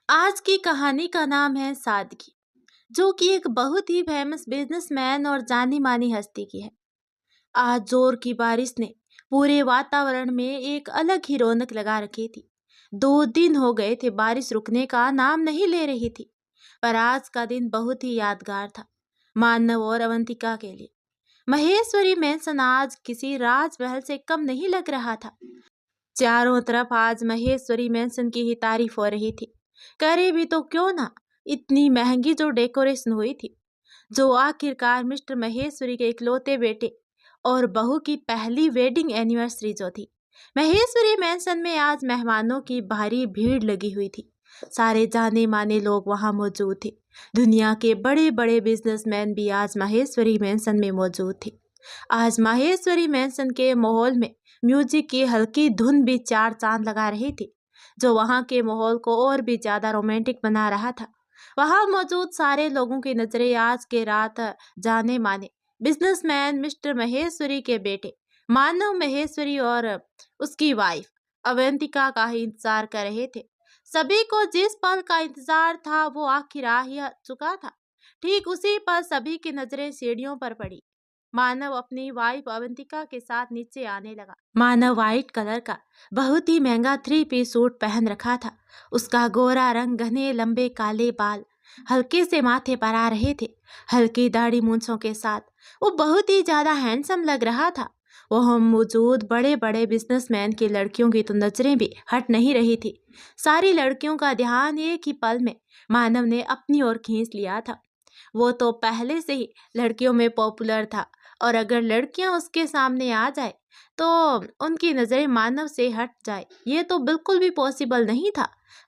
आज की कहानी का नाम है सादगी, जो कि एक बहुत ही फेमस बिजनेसमैन और जानी मानी हस्ती की है। आज जोर की बारिश ने पूरे वातावरण में एक अलग ही रौनक लगा रखी थी। 2 दिन हो गए थे, बारिश रुकने का नाम नहीं ले रही थी। पर आज का दिन बहुत ही यादगार था, मानव और अवंतिका के लिए। महेश्वरी मैंसन आज किसी राजमहल से कम नहीं लग रहा था। चारों तरफ आज महेश्वरी मैंसन की ही तारीफ हो रही थी। करे भी तो क्यों ना, इतनी महंगी जो डेकोरेशन हुई थी, जो आखिरकार मिस्टर महेश्वरी के इकलौते बेटे और बहू की पहली वेडिंग एनिवर्सरी जो थी। महेश्वरी मैंसन में आज मेहमानों की भारी भीड़ लगी हुई थी। सारे जाने माने लोग वहां मौजूद थे। दुनिया के बड़े बड़े बिजनेसमैन भी आज महेश्वरी मैंसन में मौजूद थे। आज माहेश्वरी मैंसन के माहौल में म्यूजिक की हल्की धुन भी चार चांद लगा रही थी, जो वहां के माहौल को और भी ज्यादा रोमांटिक बना रहा था। वहां मौजूद सारे लोगों की नजरें आज के रात जाने माने बिजनेसमैन मिस्टर महेश्वरी के बेटे मानव महेश्वरी और उसकी वाइफ अवंतिका का ही इंतजार कर रहे थे। सभी को जिस पल का इंतजार था वो आखिर आ ही चुका था। ठीक उसी पर सभी की नजरें सीढ़ियों पर पड़ी। मानव अपनी वाइफ अवंतिका के साथ नीचे आने लगा। मानव व्हाइट कलर का बहुत ही महंगा 3 पीस सूट पहन रखा था। उसका गोरा रंग, घने लंबे काले बाल हल्के से माथे पर आ रहे थे। हल्की दाढ़ी मूंछों के साथ वो बहुत ही ज्यादा हैंडसम लग रहा था। वह मौजूद बड़े बड़े बिजनेसमैन की लड़कियों की तो नजरें भी हट नहीं रही थी। सारी लड़कियों का ध्यान एक ही पल में मानव ने अपनी ओर खींच लिया था। वो तो पहले से ही लड़कियों में पॉपुलर था, और अगर लड़कियां उसके सामने आ जाए तो उनकी नजरें मानव से हट जाए, ये तो बिल्कुल भी पॉसिबल नहीं था।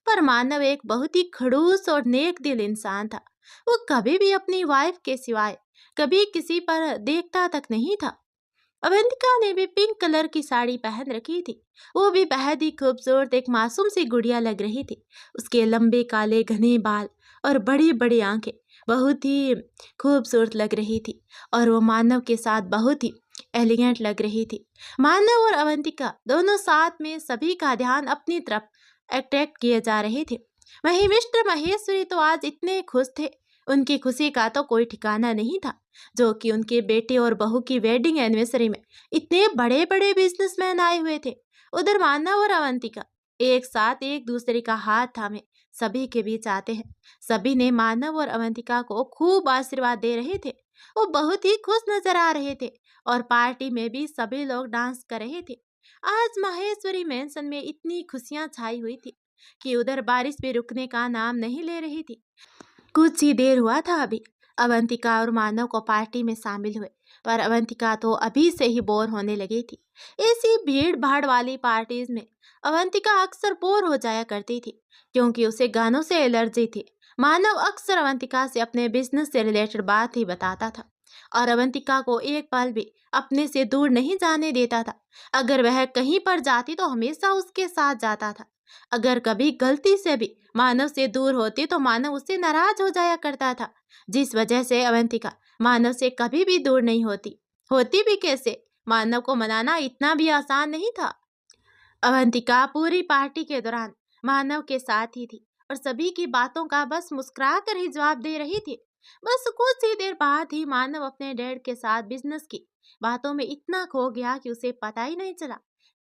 पर मानव एक बहुत ही खड़ूस और नेक दिल इंसान था। वो कभी भी अपनी वाइफ के सिवाय कभी किसी पर देखता तक नहीं था। अवंतिका ने भी पिंक कलर की साड़ी पहन रखी थी। वो भी बेहद ही खूबसूरत एक मासूम सी गुड़िया लग रही थी। उसके लंबे काले घने बाल और बड़ी बड़ी आंखें बहुत ही खूबसूरत लग रही थी, और वो मानव के साथ बहुत ही एलिगेंट लग रही थी। मानव और अवंतिका दोनों साथ में सभी का ध्यान अपनी तरफ अट्रैक्ट किए जा रहे थे। वहीं मिस्टर महेश्वरी तो आज इतने खुश थे, उनकी खुशी का तो कोई ठिकाना नहीं था, जो कि उनके बेटे और बहू की वेडिंग एनिवर्सरी में इतने बड़े बड़े बिजनेसमैन आए हुए थे। उधर मानव और अवंतिका एक साथ एक दूसरे का हाथ थामे सभी के बीच आते हैं। सभी ने मानव और अवंतिका को खूब आशीर्वाद दे रहे थे। वो बहुत ही खुश नजर आ रहे थे, और पार्टी में भी सभी लोग डांस कर रहे थे। आज माहेश्वरी मैंसन में इतनी खुशियां छाई हुई थी कि उधर बारिश भी रुकने का नाम नहीं ले रही थी। कुछ ही देर हुआ था अभी अवंतिका और मानव को पार्टी में शामिल हुए, पर अवंतिका तो अभी से ही बोर होने लगी थी। ऐसी भीड़ भाड़ वाली पार्टीज में अवंतिका अक्सर बोर हो जाया करती थी, क्योंकि उसे गानों से एलर्जी थी। मानव अक्सर अवंतिका से अपने बिजनेस से रिलेटेड बात ही बताता था, और अवंतिका को एक पल भी अपने से दूर नहीं जाने देता था। अगर वह कहीं पर जाती तो हमेशा उसके साथ जाता था। अगर कभी गलती से भी मानव से दूर होती तो मानव उससे नाराज हो जाया करता था, जिस वजह से अवंतिका मानव से कभी भी दूर नहीं होती। होती भी कैसे, मानव को मनाना इतना भी आसान नहीं था। अवंतिका पूरी पार्टी के दौरान मानव के साथ ही थी, और सभी की बातों का बस मुस्कुरा कर ही जवाब दे रही थी। बस कुछ ही देर बाद ही मानव अपने डैड के साथ बिजनेस की बातों में इतना खो गया कि उसे पता ही नहीं चला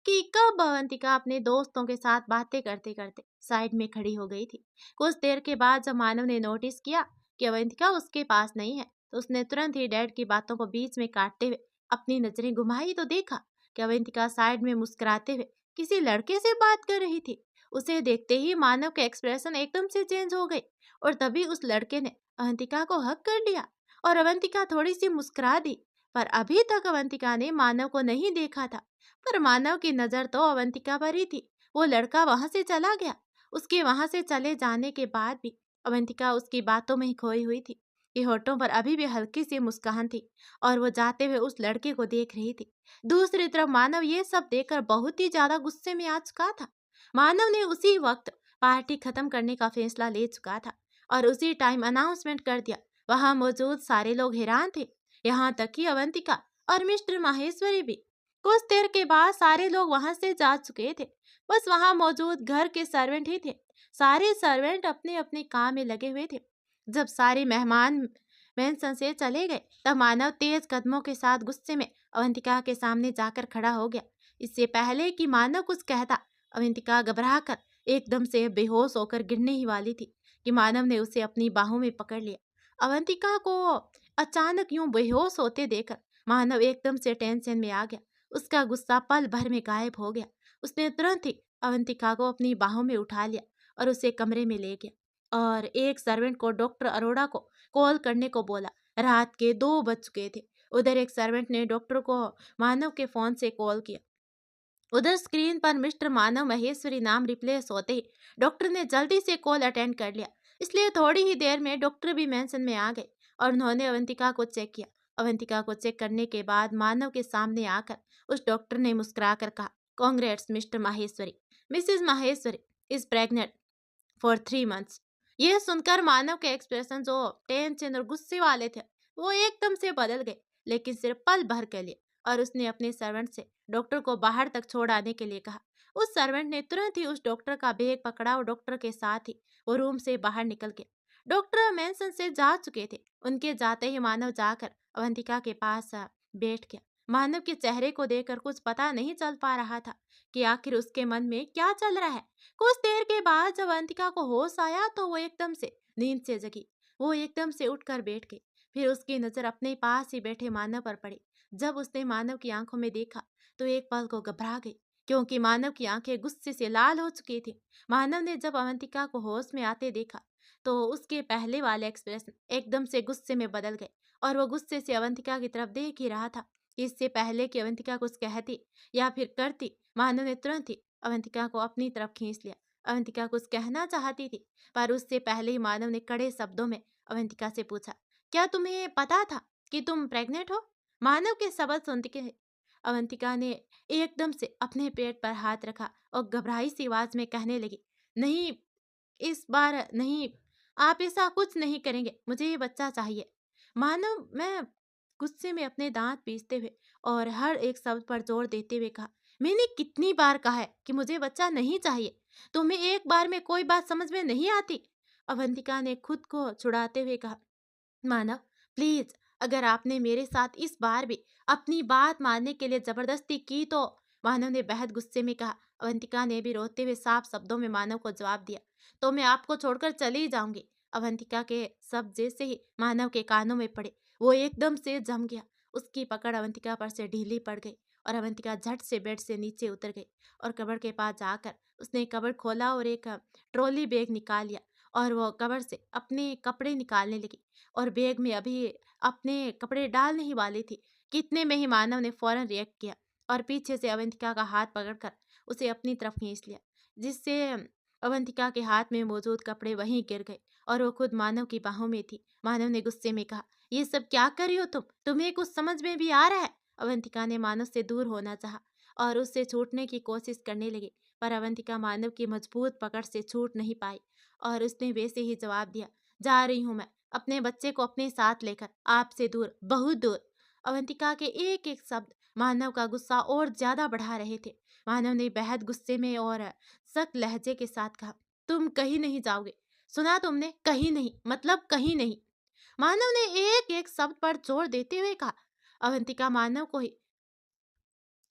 कि कब अवंतिका अपने दोस्तों के साथ बातें करते करते साइड में खड़ी हो गई थी। कुछ देर के बाद जब मानव ने नोटिस किया कि अवंतिका उसके पास नहीं है, तो उसने तुरंत ही डैड की बातों को बीच में काटते हुए अपनी नजरें घुमाई तो देखा कि अवंतिका साइड में मुस्कुराते हुए किसी लड़के से बात कर रही थी। उसे देखते ही मानव का एक्सप्रेशन एकदम से चेंज हो गई, और तभी उस लड़के ने अवंतिका को हक कर लिया, और अवंतिका थोड़ी सी मुस्कुरा दी। पर अभी तक अवंतिका ने मानव को नहीं देखा था, पर मानव की नजर तो अवंतिका पर ही थी। वो लड़का वहां से चला गया। उसके वहां से चले जाने के बाद भी अवंतिका उसकी बातों में ही खोई हुई थी, कि होठों पर अभी भी हल्की सी मुस्कान थी, और वो जाते हुए उस लड़के को देख रही थी। दूसरी तरफ मानव ये सब देखकर बहुत ही ज्यादा गुस्से में आ चुका था। मानव ने उसी वक्त पार्टी खत्म करने का फैसला ले चुका था, और उसी टाइम अनाउंसमेंट कर दिया। वहां मौजूद सारे लोग हैरान थे, यहाँ तक कि अवंतिका और मिस्टर माहेश्वरी भी। कुछ देर के बाद सारे लोग वहां से जा चुके थे। बस वहां मौजूद घर के सर्वेंट ही थे। सारे सर्वेंट अपने अपने काम में लगे हुए थे। जब सारे मेहमान मेंशन से चले गए तब मानव तेज कदमों के साथ गुस्से में अवंतिका के सामने जाकर खड़ा हो गया। इससे पहले कि मानव कुछ कहता, अवंतिका घबराकर एकदम से बेहोश होकर गिरने ही वाली थी कि मानव ने उसे अपनी बाहों में पकड़ लिया। अवंतिका को अचानक यूं बेहोश होते देखकर मानव एकदम से टेंशन में आ गया। उसका गुस्सा पल भर में गायब हो गया। उसने तुरंत ही अवंतिका को अपनी बाहों में उठा लिया और उसे कमरे में ले गया और एक सर्वेंट को डॉक्टर अरोड़ा को कॉल करने को बोला। रात के 2 बज चुके थे। उधर एक सर्वेंट ने डॉक्टर को मानव के फोन से कॉल किया। उधर स्क्रीन पर मिस्टर मानव महेश्वरी नाम रिप्लेस होते ही डॉक्टर ने जल्दी से कॉल अटेंड कर लिया। इसलिए थोड़ी ही देर में डॉक्टर भी मेंशन में आ गए और उन्होंने अवंतिका को चेक किया। अवंतिका को चेक करने के बाद मानव के सामने आकर उस डॉक्टर ने मुस्कुराकर कहा, congrats mister Maheshwari, Mrs Maheshwari is pregnant for 3 months. यह सुनकर मानव के एक्सप्रेशन जो टेंशन और गुस्से वाले थे वो एकदम से बदल गए, लेकिन सिर्फ पल भर के लिए। और उसने अपने सर्वेंट से डॉक्टर को बाहर तक छोड़ आने के लिए कहा। उस सर्वेंट ने तुरंत ही उस डॉक्टर का बैग पकड़ा और डॉक्टर के साथ ही वो रूम से बाहर निकल गया। डॉक्टर मेंशन से जा चुके थे। उनके जाते ही मानव जाकर अवंतिका के पास बैठ गया। मानव के चेहरे को देखकर कुछ पता नहीं चल पा रहा था कि आखिर उसके मन में क्या चल रहा है। कुछ देर के बाद जब अवंतिका को होश आया तो वो एकदम से नींद से जगी। वो एकदम से उठकर बैठ गई। फिर उसकी नजर अपने पास ही बैठे मानव पर पड़ी। जब उसने मानव की आंखों में देखा तो एक पल को घबरा गई, क्योंकि मानव की आंखें गुस्से से लाल हो चुकी थी। मानव ने जब अवंतिका को होश में आते देखा तो उसके पहले वाले एक्सप्रेशन एकदम से गुस्से में बदल गए और वो गुस्से से अवंतिका की तरफ देख ही रहा था। इससे पहले कि अवंतिका कुछ कहती या फिर करती, मानव ने तुरंत ही अवंतिका को अपनी तरफ खींच लिया। अवंतिका कुछ कहना चाहती थी पर उससे पहले ही मानव ने कड़े शब्दों में अवंतिका से पूछा, क्या तुम्हें पता था कि तुम प्रेग्नेंट हो? मानव के शब्द सुनते के अवंतिका ने एकदम से अपने पेट पर हाथ रखा और घबराई सी आवाज में कहने लगी, नहीं, इस बार नहीं, आप ऐसा कुछ नहीं करेंगे, मुझे ये बच्चा चाहिए। मानव मैं गुस्से में अपने दांत पीसते हुए और हर एक शब्द पर जोर देते हुए कहा, मैंने कितनी बार कहा है कि मुझे बच्चा नहीं चाहिए। तुम्हें एक बार में कोई बात समझ में नहीं आती? अवंतिका ने खुद को छुड़ाते हुए कहा, मानव प्लीज, अगर आपने मेरे साथ इस बार भी अपनी बात मानने के लिए जबरदस्ती की तो। मानव ने बेहद गुस्से में कहा। अवंतिका ने भी रोते हुए साफ शब्दों में मानव को जवाब दिया, तो मैं आपको छोड़कर चली जाऊंगी। अवंतिका के शब्द जैसे ही मानव के कानों में पड़े वो एकदम से जम गया। उसकी पकड़ अवंतिका पर से ढीली पड़ गई और अवंतिका झट से बेड से नीचे उतर गई और कबर्ड के पास जाकर उसने कबर्ड खोला और एक ट्रॉली बैग निकाल लिया और वो कबर्ड से अपने कपड़े निकालने लगी और बैग में अभी अपने कपड़े डालने ही वाली थी कि इतने में ही मानव ने फौरन रिएक्ट किया और पीछे से अवंतिका का हाथ पकड़कर उसे अपनी तरफ खींच लिया, जिससे अवंतिका के हाथ में मौजूद कपड़े वहीं गिर गए और वो खुद मानव की बाहों में थी। मानव ने गुस्से में कहा, ये सब क्या कर रही हो तुम? तुम्हें कुछ समझ में भी आ रहा है? अवंतिका ने मानव से दूर होना चाहा और उससे छूटने की कोशिश करने लगी, पर अवंतिका मानव की मजबूत पकड़ से छूट नहीं पाई और उसने वैसे ही जवाब दिया, जा रही हूं मैं अपने बच्चे को अपने साथ लेकर, आपसे दूर, बहुत दूर। अवंतिका के एक एक शब्द मानव का गुस्सा और ज्यादा बढ़ा रहे थे। मानव ने बेहद गुस्से में और सख्त लहजे के साथ कहा, तुम कहीं नहीं जाओगे, सुना तुमने? कहीं नहीं, मतलब कहीं नहीं। मानव ने एक एक शब्द पर जोर देते हुए कहा। अवंतिका मानव को ही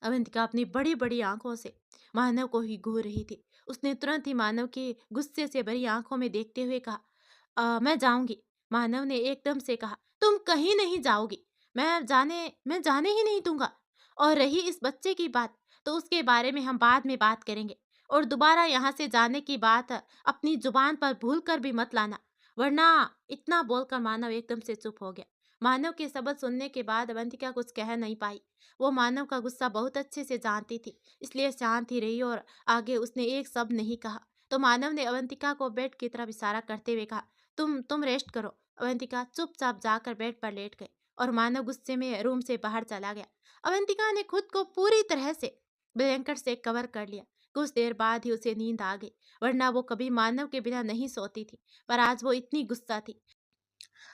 अवंतिका अपनी बड़ी बड़ी आंखों से मानव को ही घूर रही थी। उसने तुरंत ही मानव के गुस्से से भरी आंखों में देखते हुए कहा, मैं जाऊंगी। मानव ने एकदम से कहा, तुम कहीं नहीं जाओगी, मैं जाने ही नहीं दूंगा। और रही इस बच्चे की बात तो उसके बारे में हम बाद में बात करेंगे और दोबारा यहाँ से जाने की बात अपनी जुबान पर भूल कर भी मत लाना, वरना। इतना बोलकर मानव एकदम से चुप हो गया। मानव के शब्द सुनने के बाद अवंतिका कुछ कह नहीं पाई। वो मानव का गुस्सा बहुत अच्छे से जानती थी, इसलिए शांत ही रही और आगे उसने एक शब्द नहीं कहा। तो मानव ने अवंतिका को बेड की तरफ इशारा करते हुए कहा, तुम रेस्ट करो। अवंतिका चुपचाप जाकर बेड पर लेट गई और मानव गुस्से में रूम से बाहर चला गया। अवंतिका ने खुद को पूरी तरह से ब्लैंकेट से कवर कर लिया। कुछ देर बाद ही उसे नींद आ गई, वरना वो कभी मानव के बिना नहीं सोती थी, पर आज वो इतनी गुस्सा थी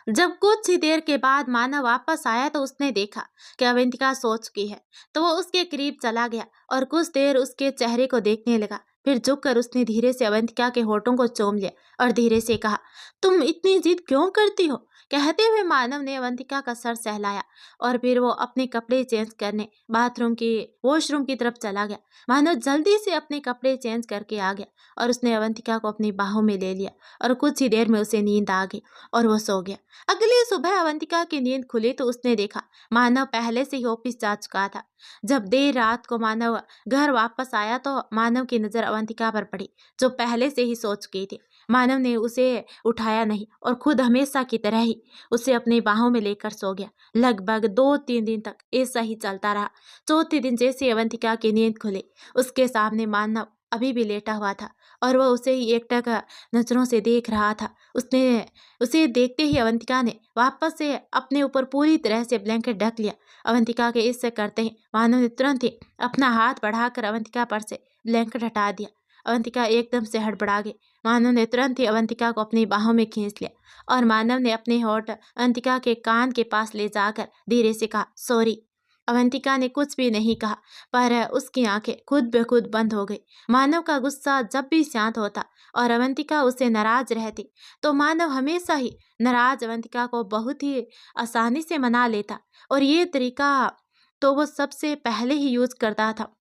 जब कुछ ही देर के बाद मानव वापस आया तो उसने देखा कि अवंतिका सो चुकी है। तो वो उसके करीब चला गया और कुछ देर उसके चेहरे को देखने लगा। फिर झुककर उसने धीरे से अवंतिका के होठों को चूम लिया और धीरे से कहा, तुम इतनी जिद क्यों करती हो? कहते हुए मानव ने अवंतिका का सर सहलाया और फिर वो अपने कपड़े चेंज करने वॉशरूम की तरफ चला गया। मानव जल्दी से अपने कपड़े चेंज करके आ गया और उसने अवंतिका को अपनी बाहों में ले लिया और कुछ ही देर में उसे नींद आ गई और वो सो गया। अगली सुबह अवंतिका की नींद खुली तो उसने देखा मानव पहले से ही ऑफिस जा चुका था। जब देर रात को मानव घर वापस आया तो मानव की नजर अवंतिका पर पड़ी, जो पहले से ही सो चुकी थी। मानव ने उसे उठाया नहीं और खुद हमेशा की तरह ही उसे अपनी बाहों में लेकर सो गया। लगभग 2-3 दिन तक ऐसा ही चलता रहा। चौथे दिन जैसे अवंतिका की नींद खुली, उसके सामने मानव अभी भी लेटा हुआ था और वह उसे ही एकटक नजरों से देख रहा था। उसे देखते ही अवंतिका ने वापस से अपने ऊपर पूरी तरह से ब्लैंकेट ढक लिया। अवंतिका के इससे करते ही मानव ने तुरंत ही अपना हाथ बढ़ाकर अवंतिका पर से ब्लैंकेट हटा दिया। अवंतिका एकदम से हड़बड़ा गई। मानव ने तुरंत ही अवंतिका को अपनी बाहों में खींच लिया और मानव ने अपने होठ अवंतिका के कान के पास ले जाकर धीरे से कहा, सॉरी। अवंतिका ने कुछ भी नहीं कहा, पर उसकी आंखें खुद ब खुद बंद हो गई। मानव का गुस्सा जब भी शांत होता और अवंतिका उससे नाराज रहती तो मानव हमेशा ही नाराज अवंतिका को बहुत ही आसानी से मना लेता और ये तरीका तो वो सबसे पहले ही यूज करता था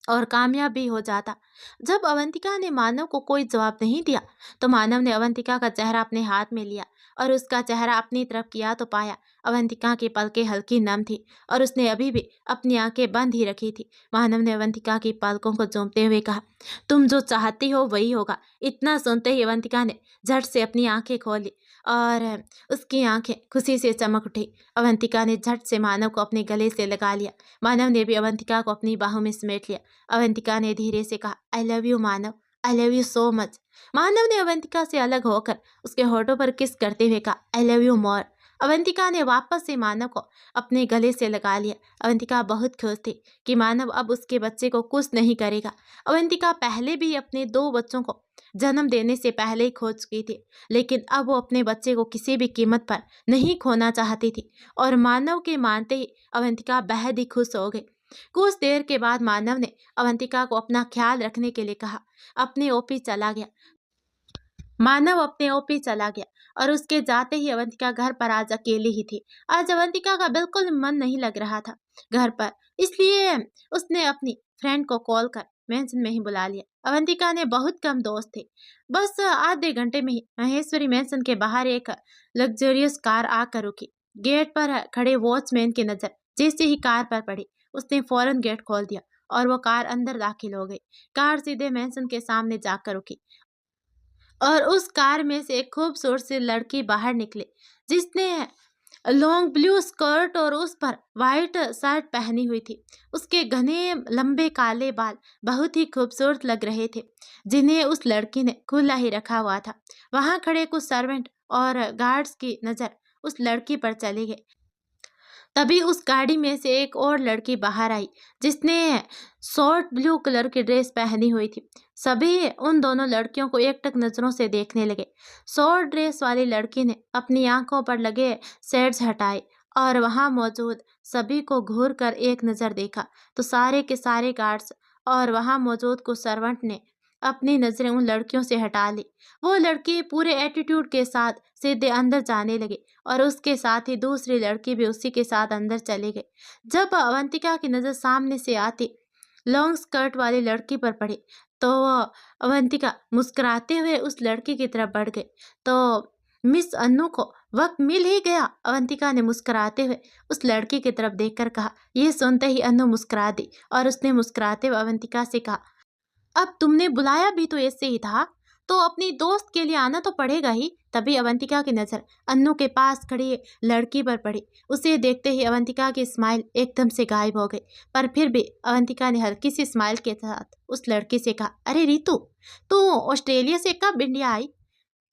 और कामयाब भी हो जाता। जब अवंतिका ने मानव को कोई जवाब नहीं दिया तो मानव ने अवंतिका का चेहरा अपने हाथ में लिया और उसका चेहरा अपनी तरफ किया तो पाया अवंतिका की पलकें हल्की नम थी और उसने अभी भी अपनी आंखें बंद ही रखी थी। मानव ने अवंतिका की पलकों को चूमते हुए कहा, तुम जो चाहती हो वही होगा। इतना सुनते ही अवंतिका ने झट से अपनी आंखें खोली और उसकी आंखें खुशी से चमक उठी। अवंतिका ने झट से मानव को अपने गले से लगा लिया। मानव ने भी अवंतिका को अपनी बाहों में समेट लिया। अवंतिका ने धीरे से कहा, I love you Manav, I love you so much. Manav ने अवंतिका से अलग होकर उसके होठों पर किस करते हुए कहा, I love you more. Avantika ने वापस से मानव को अपने गले से लगा लिया। अवंतिका बहुत खुश थी कि मानव अब उसके बच्चे को कुछ नहीं करेगा। अवंतिका पहले भी अपने 2 बच्चों को जन्म देने से पहले ही खो चुकी थी, लेकिन अब वो अपने बच्चे को किसी भी कीमत पर नहीं खोना चाहती थी और मानव के मानते ही अवंतिका बेहद ही खुश हो गई। कुछ देर के बाद मानव ने अवंतिका को अपना ख्याल रखने के लिए कहा, अपने ऑफिस चला गया। मानव अपने ऑफिस चला गया और उसके जाते ही अवंतिका घर पर आज अकेली ही थी। आज अवंतिका का बिल्कुल मन नहीं लग रहा था घर पर, इसलिए उसने अपनी फ्रेंड को कॉल कर मेंशन में ही बुला लिया। अवंतिका ने बहुत कम दोस्त थे। बस आधे घंटे में ही महेश्वरी मेंशन के बाहर एक लग्जरियस कार आकर रुकी। गेट पर खड़े वॉचमैन की नजर जैसे ही कार पर पड़ी, उसने फौरन गेट खोल दिया और वो कार अंदर दाखिल हो गई। कार सीधे मेंशन के सामने जाकर रुकी और उस कार में से एक खूबसूरत सी लड़की बाहर निकली, जिसने लॉन्ग ब्लू स्कर्ट और उस पर वाइट शर्ट पहनी हुई थी। उसके घने लंबे काले बाल बहुत ही खूबसूरत लग रहे थे, जिन्हें उस लड़की ने खुला ही रखा हुआ था। वहां खड़े कुछ सर्वेंट और गार्ड्स की नजर उस लड़की पर चली गई। तभी उस गाड़ी में से एक और लड़की बाहर आई, जिसने शॉर्ट ब्लू कलर की ड्रेस पहनी हुई थी। सभी उन दोनों लड़कियों को एकटक नजरों से देखने लगे। शॉर्ट ड्रेस वाली लड़की ने अपनी आंखों पर लगे शेड्स हटाए और वहां मौजूद सभी को घूर कर एक नजर देखा तो सारे के सारे गार्ड्स और वहां मौजूद कुछ सर्वेंट ने अपनी नजरें उन लड़कियों से हटा ली। वो लड़की पूरे एटीट्यूड के साथ सीधे अंदर जाने लगी और उसके साथ ही दूसरी लड़की भी उसी के साथ अंदर चली गई। जब अवंतिका की नजर सामने से आती लॉन्ग स्कर्ट वाली लड़की पर पड़ी तो वो अवंतिका मुस्कुराते हुए उस लड़की की तरफ बढ़ गई। तो मिस अन्नू को वक्त मिल ही गया, अवंतिका ने मुस्कुराते हुए उस लड़की की तरफ देखकर कहा। ये सुनते ही अन्नू मुस्कुरा दी और उसने मुस्कुराते हुए अवंतिका से कहा, अब तुमने बुलाया भी तो ऐसे ही था, तो अपनी दोस्त के लिए आना तो पड़ेगा ही। तभी अवंतिका की नजर अन्नू के पास खड़ी लड़की पर पड़ी। उसे देखते ही अवंतिका की स्माइल एकदम से गायब हो गई, पर फिर भी अवंतिका ने हल्की सी स्माइल के साथ उस लड़की से कहा, अरे रितु, तू ऑस्ट्रेलिया से कब इंडिया आई?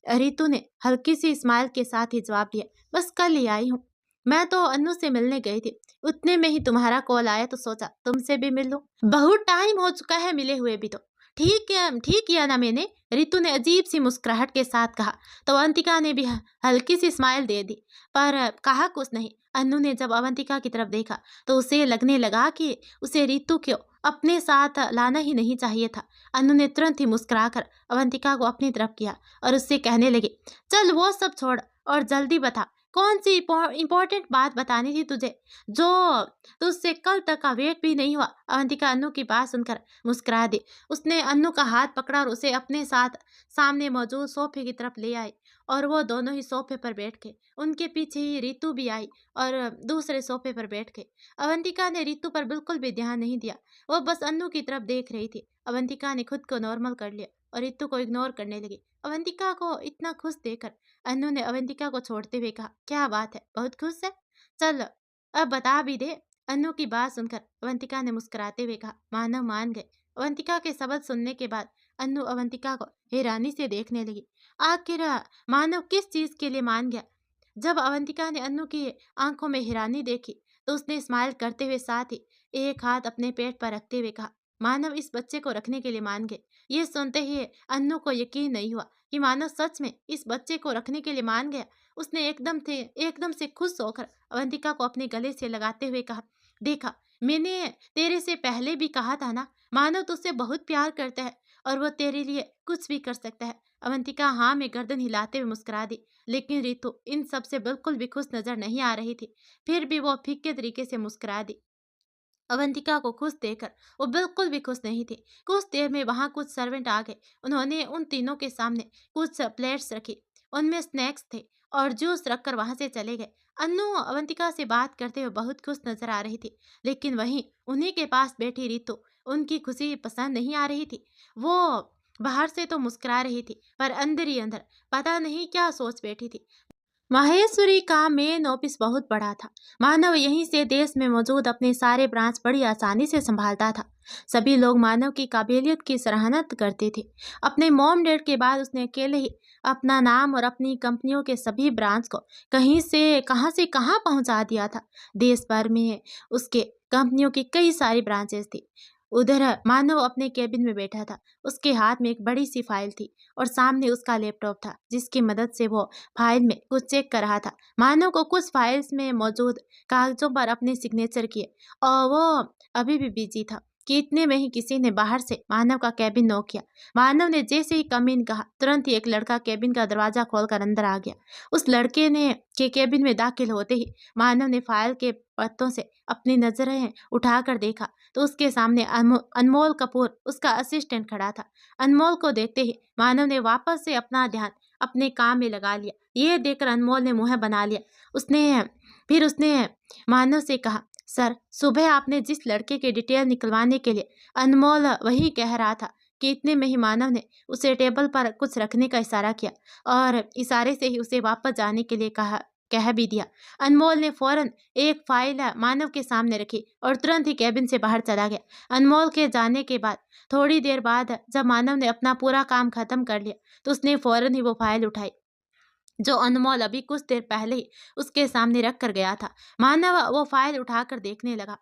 रितु ने हल्की सी स्माइल के साथ ही जवाब दिया, बस कल ही आई हूँ। मैं तो अन्नू से मिलने गई थी, उतने में ही तुम्हारा कॉल आया तो सोचा तुमसे भी मिल लूं। बहुत टाइम हो चुका है मिले हुए भी। तो ठीक किया ना मैंने, रितु ने अजीब सी मुस्कुराहट के साथ कहा। तो अवंतिका ने भी हल्की सी स्माइल दे दी, पर कहा कुछ नहीं। अन्नू ने जब अवंतिका की तरफ देखा तो उसे लगने लगा कि उसे रितु को अपने साथ लाना ही नहीं चाहिए था। अन्नू ने तुरंत ही मुस्कुराकर अवंतिका को अपनी तरफ किया और उससे कहने लगे, चल वो सब छोड़ और जल्दी बता, कौन सी इंपॉर्टेंट बात बतानी थी तुझे, जो तुझसे कल तक का वेट भी नहीं हुआ। अवंतिका अन्नू की बात सुनकर मुस्कुरा दी। उसने अन्नू का हाथ पकड़ा और उसे अपने साथ सामने मौजूद सोफे की तरफ ले आई और वो दोनों ही सोफे पर बैठ गए। उनके पीछे ही रितु भी आई और दूसरे सोफे पर बैठ गई। अवंतिका ने रितु पर बिल्कुल भी ध्यान नहीं दिया, वो बस अन्नू की तरफ देख रही थी। अवंतिका ने खुद को नॉर्मल कर लिया और रितु को इग्नोर करने लगी। अवंतिका को इतना खुश देखकर अन्नू ने अवंतिका को छोड़ते हुए कहा, क्या बात है, बहुत खुश है, चल अब बता भी दे। अन्नू की बात सुनकर अवंतिका ने मुस्कुराते हुए कहा, मानव मान गए। अवंतिका के शब्द सुनने के बाद अन्नू अवंतिका को हैरानी से देखने लगी। आखिर मानव किस चीज के लिए मान गया? जब अवंतिका ने अन्नू की आंखों में हैरानी देखी तो उसने स्माइल करते हुए साथ ही एक हाथ अपने पेट पर रखते हुए कहा, मानव इस बच्चे को रखने के लिए मान गए। ये सुनते ही अन्नू को यकीन नहीं हुआ कि मानव सच में इस बच्चे को रखने के लिए मान गया। उसने एकदम से खुश होकर अवंतिका को अपने गले से लगाते हुए कहा, देखा, मैंने तेरे से पहले भी कहा था ना, मानव तुझसे बहुत प्यार करता है और वो तेरे लिए कुछ भी कर सकता है। अवंतिका हाँ में गर्दन हिलाते हुए मुस्कुरा दी, लेकिन रितु इन सब से बिल्कुल भी खुश नजर नहीं आ रही थी। फिर भी वो फीके तरीके से मुस्कुरा दी। अवंतिका को खुश देखकर वो बिल्कुल भी खुश नहीं थी। कुछ देर में वहां कुछ सर्वेंट आ गए। उन्होंने उन तीनों के सामने कुछ प्लेट्स रखी, उनमें स्नैक्स थे और जूस रखकर वहां से चले गए। अन्नू अवंतिका से बात करते हुए बहुत खुश नजर आ रही थी, लेकिन वहीं उन्हीं के पास बैठी रितु उनकी खुशी पसंद नहीं आ रही थी। वो बाहर से तो मुस्कुरा रही थी, पर अंदर ही अंदर पता नहीं क्या सोच बैठी थी। माहेश्वरी का मेन ऑफिस बहुत बड़ा था। मानव यहीं से देश में मौजूद अपने सारे ब्रांच बड़ी आसानी से संभालता था। सभी लोग मानव की काबिलियत की सराहना करते थे। अपने मॉम डैड के बाद उसने अकेले ही अपना नाम और अपनी कंपनियों के सभी ब्रांच को कहीं से कहाँ पहुंचा दिया था। देश भर में उसके कंपनियों की कई सारी ब्रांचेस थी। उधर मानव अपने केबिन में बैठा था। उसके हाथ में एक बड़ी सी फाइल थी और सामने उसका लैपटॉप था, जिसकी मदद से वो फाइल में कुछ चेक कर रहा था। मानव को कुछ फाइल्स में मौजूद कागजों पर अपने सिग्नेचर किए और वो अभी भी बिजी था कि इतने में ही किसी ने बाहर से मानव का केबिन नॉक किया। मानव ने जैसे ही कम इन कहा, तुरंत ही एक लड़का केबिन का दरवाजा खोलकर अंदर आ गया। उस लड़के ने के केबिन में दाखिल होते ही मानव ने फाइल के पत्तों से अपनी नजरें उठाकर देखा तो उसके सामने अनमोल कपूर उसका असिस्टेंट खड़ा था। अनमोल को देखते ही मानव ने वापस से अपना ध्यान अपने काम में लगा लिया। ये देखकर अनमोल ने मुंह बना लिया। उसने मानव से कहा, सर, सुबह आपने जिस लड़के के डिटेल निकलवाने के लिए अनमोल वही कह रहा था कि इतने में ही मानव ने उसे टेबल पर कुछ रखने का इशारा किया और इशारे से ही उसे वापस जाने के लिए कह भी दिया। अनमोल ने फौरन एक फाइल मानव के सामने रखी और तुरंत ही कैबिन से बाहर चला गया। अनमोल के जाने के बाद थोड़ी देर बाद जब मानव ने अपना पूरा काम खत्म कर लिया तो उसने फौरन ही वो फाइल उठाई जो अनमोल अभी कुछ देर पहले ही उसके सामने रख कर गया था। मानव वो फाइल उठाकर देखने लगा।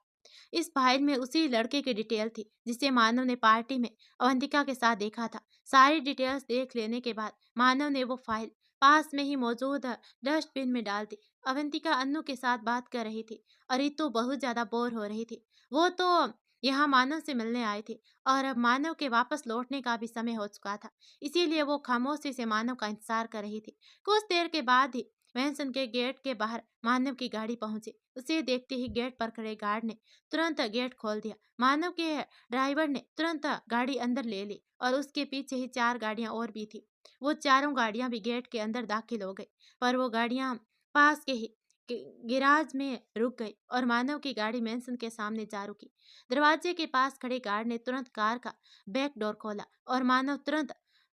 इस फाइल में उसी लड़के की डिटेल थी जिसे मानव ने पार्टी में अवंतिका के साथ देखा था। सारी डिटेल्स देख लेने के बाद मानव ने वो फाइल पास में ही मौजूद डस्टबिन में डाल दी। अवंतिका अन्नू के साथ बात कर रही थी और रितु बहुत ज्यादा बोर हो रही थी। वो तो यहाँ मानव से मिलने आए थे और अब मानव के वापस लौटने का भी समय हो चुका था, इसीलिए वो खामोशी से मानव का इंतजार कर रही थी। कुछ देर के बाद ही मैंसन के गेट के बाहर मानव की गाड़ी पहुंची। उसे देखते ही गेट पर खड़े गार्ड ने तुरंत गेट खोल दिया। मानव के ड्राइवर ने तुरंत गाड़ी अंदर ले ली और उसके पीछे ही 4 गाड़ियां और भी थी। वो चारों गाड़ियां भी गेट के अंदर दाखिल हो गई, पर वो गाड़ियां पास के ही गिराज में रुक गई और मानव की गाड़ी मैंसन के सामने जा रुकी। दरवाजे के पास खड़े गार्ड ने तुरंत कार का बैक डोर खोला और मानव तुरंत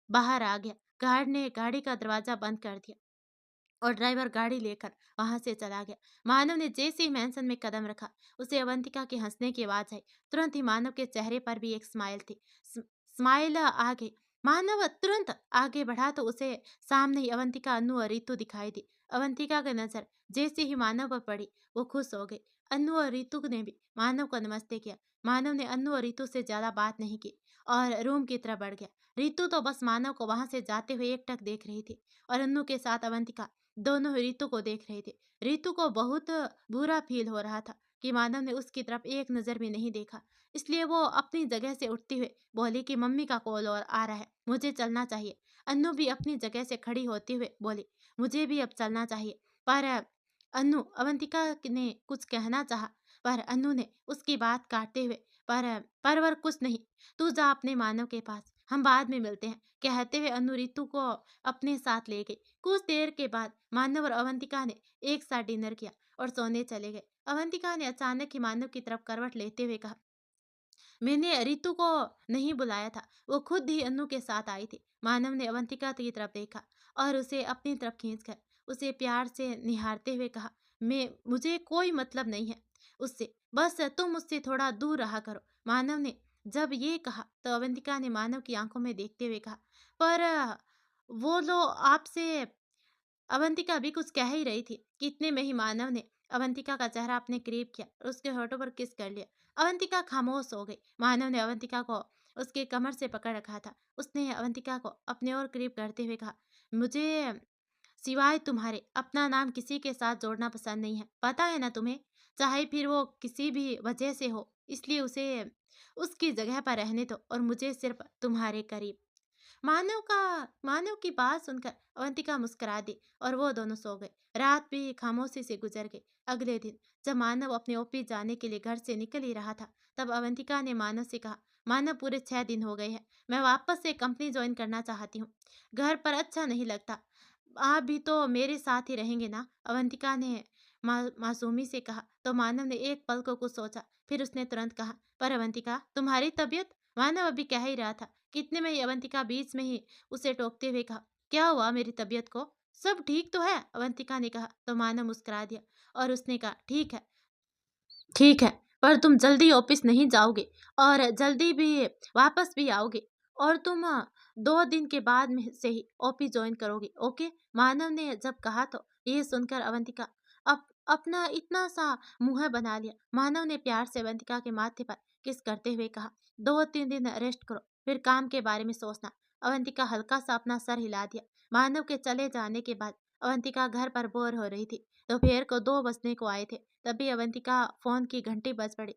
बाहर आ गया। गार्ड ने गाड़ी का दरवाजा बंद कर दिया और ड्राइवर गाड़ी लेकर वहां से चला गया। मानव ने जैसे ही मैंसन में कदम रखा, उसे अवंतिका के हंसने की आवाज आई। तुरंत ही मानव के चेहरे पर भी एक स्माइल थी। स्माइल आ गई। मानव तुरंत आगे बढ़ा तो उसे सामने ही अवंतिका, अन्नू और रितु दिखाई दी। अवंतिका की नजर जैसे ही मानव पर पड़ी, वो खुश हो गई। अन्नू और रितु ने भी मानव को नमस्ते किया। मानव ने अन्नू और रितु से ज्यादा बात नहीं की और रूम की तरफ बढ़ गया। रितु तो बस मानव को वहां से जाते हुए एकटक देख रही थी और अन्नू के साथ अवंतिका दोनों ही रितु को देख रहे थे। रितु को बहुत बुरा फील हो रहा था कि मानव ने उसकी तरफ एक नजर भी नहीं देखा। इसलिए वो अपनी जगह से उठती हुए बोली कि मम्मी का कॉल और आ रहा है, मुझे चलना चाहिए। अन्नू भी अपनी जगह से खड़ी होती हुए बोली, मुझे भी अब चलना चाहिए। पर अन्नू अवंतिका ने कुछ कहना चाहा, पर अन्नू ने उसकी बात काटते हुए पर कुछ नहीं, तू जा अपने मानव के पास, हम बाद में मिलते हैं, कहते हुए अन्नू रितु को अपने साथ ले गई। कुछ देर के बाद मानव और अवंतिका ने एक साथ डिनर किया और सोने चले गए। अवंतिका ने अचानक ही मानव की तरफ करवट लेते हुए कहा, मैंने रितु को नहीं बुलाया था, वो खुद ही अन्नू के साथ आई थी। मानव ने अवंतिका की तरफ देखा और उसे अपनी तरफ खींचकर उसे प्यार से निहारते हुए कहा, मुझे कोई मतलब नहीं है उससे, बस तुम उससे थोड़ा दूर रहा करो। मानव ने जब ये कहा तो अवंतिका ने मानव की आंखों में देखते हुए कहा, पर वो लो आपसे। अवंतिका अभी कुछ कह ही रही थी कि इतने में ही मानव ने अवंतिका का चेहरा अपने करीब किया और उसके होठों पर किस कर लिया। अवंतिका खामोश हो गई। मानव ने अवंतिका को उसके कमर से पकड़ रखा था। उसने अवंतिका को अपने और करीब करते हुए कहा, मुझे सिवाय तुम्हारे अपना नाम किसी के साथ जोड़ना पसंद नहीं है, पता है ना तुम्हें, चाहे फिर वो किसी भी वजह से हो, इसलिए उसे उसकी जगह पर रहने दो और मुझे सिर्फ तुम्हारे करीब। मानव की बात सुनकर अवंतिका मुस्कुरा दी और वो दोनों सो गए। रात भी खामोशी से गुजर गई। अगले दिन जब मानव अपने ऑफिस जाने के लिए घर से निकल ही रहा था, तब अवंतिका ने मानव से कहा, मानव पूरे 6 दिन हो गए हैं, मैं वापस से कंपनी ज्वाइन करना चाहती हूँ, घर पर अच्छा नहीं लगता। आप भी तो मेरे साथ ही रहेंगे ना? अवंतिका ने मासूमी से कहा। तो मानव ने एक पल को कुछ सोचा, फिर उसने तुरंत कहा, पर अवंतिका तुम्हारी तबीयत। मानव अभी कह ही रहा था, कितने में ही अवंतिका बीच में ही उसे टोकते हुए कहा, क्या हुआ मेरी तबीयत को? सब ठीक तो है? अवंतिका ने कहा। तो मानव मुस्कुरा दिया और उसने कहा, ठीक है, ठीक है, पर तुम जल्दी ऑफिस नहीं जाओगे और जल्दी भी वापस भी आओगे और तुम 2 दिन के बाद में से ही ऑफिस ज्वाइन करोगे, ओके? मानव ने जब कहा तो ये सुनकर अवंतिका अपना इतना सा मुंह बना लिया। मानव ने प्यार से अवंतिका के माथे पर किस करते हुए कहा, 2-3 दिन रेस्ट करो, फिर काम के बारे में सोचना। अवंतिका हल्का सा अपना सर हिला दिया। मानव के चले जाने के बाद अवंतिका घर पर बोर हो रही थी। दोपहर को 2 बजने को आए थे, तभी अवंतिका फोन की घंटी बज पड़ी।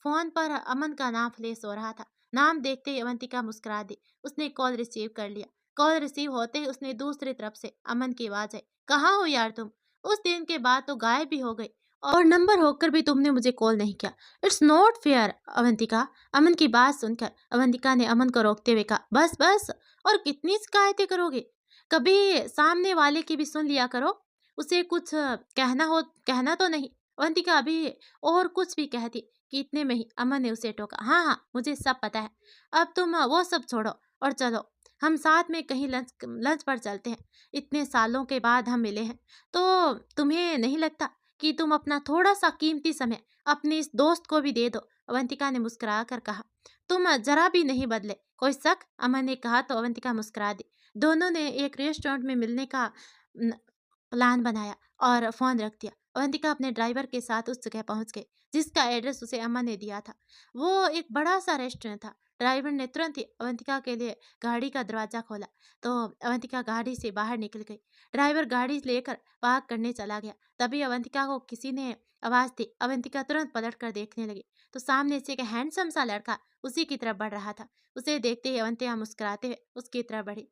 फोन पर अमन का नाम फ्लैश हो रहा था। नाम देखते ही अवंतिका मुस्कुरा दी। उसने कॉल रिसीव कर लिया। कॉल रिसीव होते ही उसने दूसरी तरफ से अमन की आवाज आई, कहाँ हो यार तुम? उस दिन के बाद तो गायब भी हो गई और नंबर होकर भी तुमने मुझे कॉल नहीं किया। It's not fair Avantika. Aman की बात सुनकर अवंतिका ने अमन को रोकते हुए कहा, बस बस, और कितनी शिकायतें करोगे? कभी सामने वाले की भी सुन लिया करो। उसे कुछ कहना तो नहीं। अवंतिका अभी और कुछ भी कहती कि इतने में ही अमन ने उसे टोका, हाँ हाँ मुझे सब पता है, अब तुम वो सब छोड़ो और चलो हम साथ में कहीं लंच लंच पर चलते हैं। इतने सालों के बाद हम मिले हैं, तो तुम्हें नहीं लगता कि तुम अपना थोड़ा सा कीमती समय अपने इस दोस्त को भी दे दो? अवंतिका ने मुस्कुरा कर कहा। तुम जरा भी नहीं बदले, कोई शक? अमन ने कहा तो अवंतिका मुस्कुरा दी। दोनों ने एक रेस्टोरेंट में मिलने का प्लान बनाया और फोन रख दिया। अवंतिका अपने ड्राइवर के साथ उस जगह पहुंच गई जिसका एड्रेस उसे अमन ने दिया था। वो एक बड़ा सा रेस्टोरेंट था। ड्राइवर ने तुरंत ही अवंतिका के लिए गाड़ी का दरवाजा खोला तो अवंतिका गाड़ी से बाहर निकल गई। ड्राइवर गाड़ी लेकर पार्क करने चला गया। तभी अवंतिका को किसी ने आवाज दी। अवंतिका तुरंत पलट कर देखने लगी तो सामने से एक हैंडसम सा लड़का उसी की तरफ बढ़ रहा था। उसे देखते ही अवंतिका मुस्कुराते हुए उसकी तरफ बढ़ी।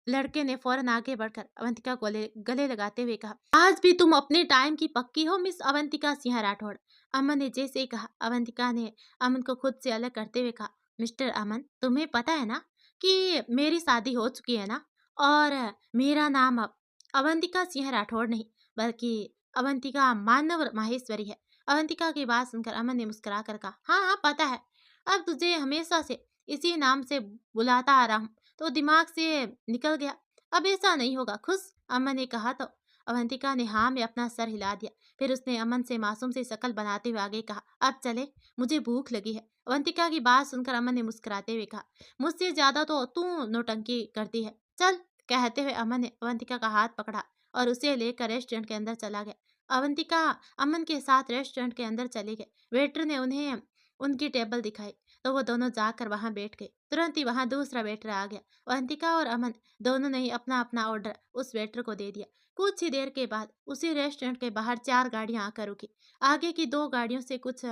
लड़के ने फौरन आगे बढ़कर अवंतिका को गले लगाते हुए कहा, आज भी तुम अपने टाइम की पक्की हो मिस अवंतिका सिंह राठौड़? अमन ने जैसे ही कहा, अवंतिका ने अमन को खुद से अलग करते हुए कहा, मिस्टर अमन, तुम्हें पता है ना कि मेरी शादी हो चुकी है ना, और मेरा नाम अब अवंतिका सिंह राठौड़ नहीं बल्कि अवंतिका मानव माहेश्वरी है। अवंतिका की बात सुनकर अमन ने मुस्कुरा कर कहा, हाँ हाँ पता है, अब तुझे हमेशा से इसी नाम से बुलाता आ रहा हूँ तो दिमाग से निकल गया, अब ऐसा नहीं होगा, खुश? अमन ने कहा तो अवंतिका ने हाँ में अपना सर हिला दिया। फिर उसने अमन से मासूम सी शक्ल बनाते हुए आगे कहा, अब चले, मुझे भूख लगी है। अवंतिका की बात सुनकर अमन ने मुस्कुराते हुए कहा, मुझसे ज्यादा तो तू नौटंकी करती है, चल। कहते हुए अमन ने अवंतिका का हाथ पकड़ा और उसे लेकर रेस्टोरेंट के अंदर चला गया। अवंतिका अमन के साथ रेस्टोरेंट के अंदर चली गई। वेटर ने उन्हें उनकी टेबल दिखाई। तो वो दोनों जाकर वहां बैठ गए। तुरंत ही वहां दूसरा वेटर आ गया। अवंतिका और अमन दोनों ने ही अपना अपना ऑर्डर उस वेटर को दे दिया। कुछ ही देर के बाद उसी रेस्टोरेंट के बाहर 4 गाड़ियां आकर रुकी। आगे की 2 गाड़ियों से कुछ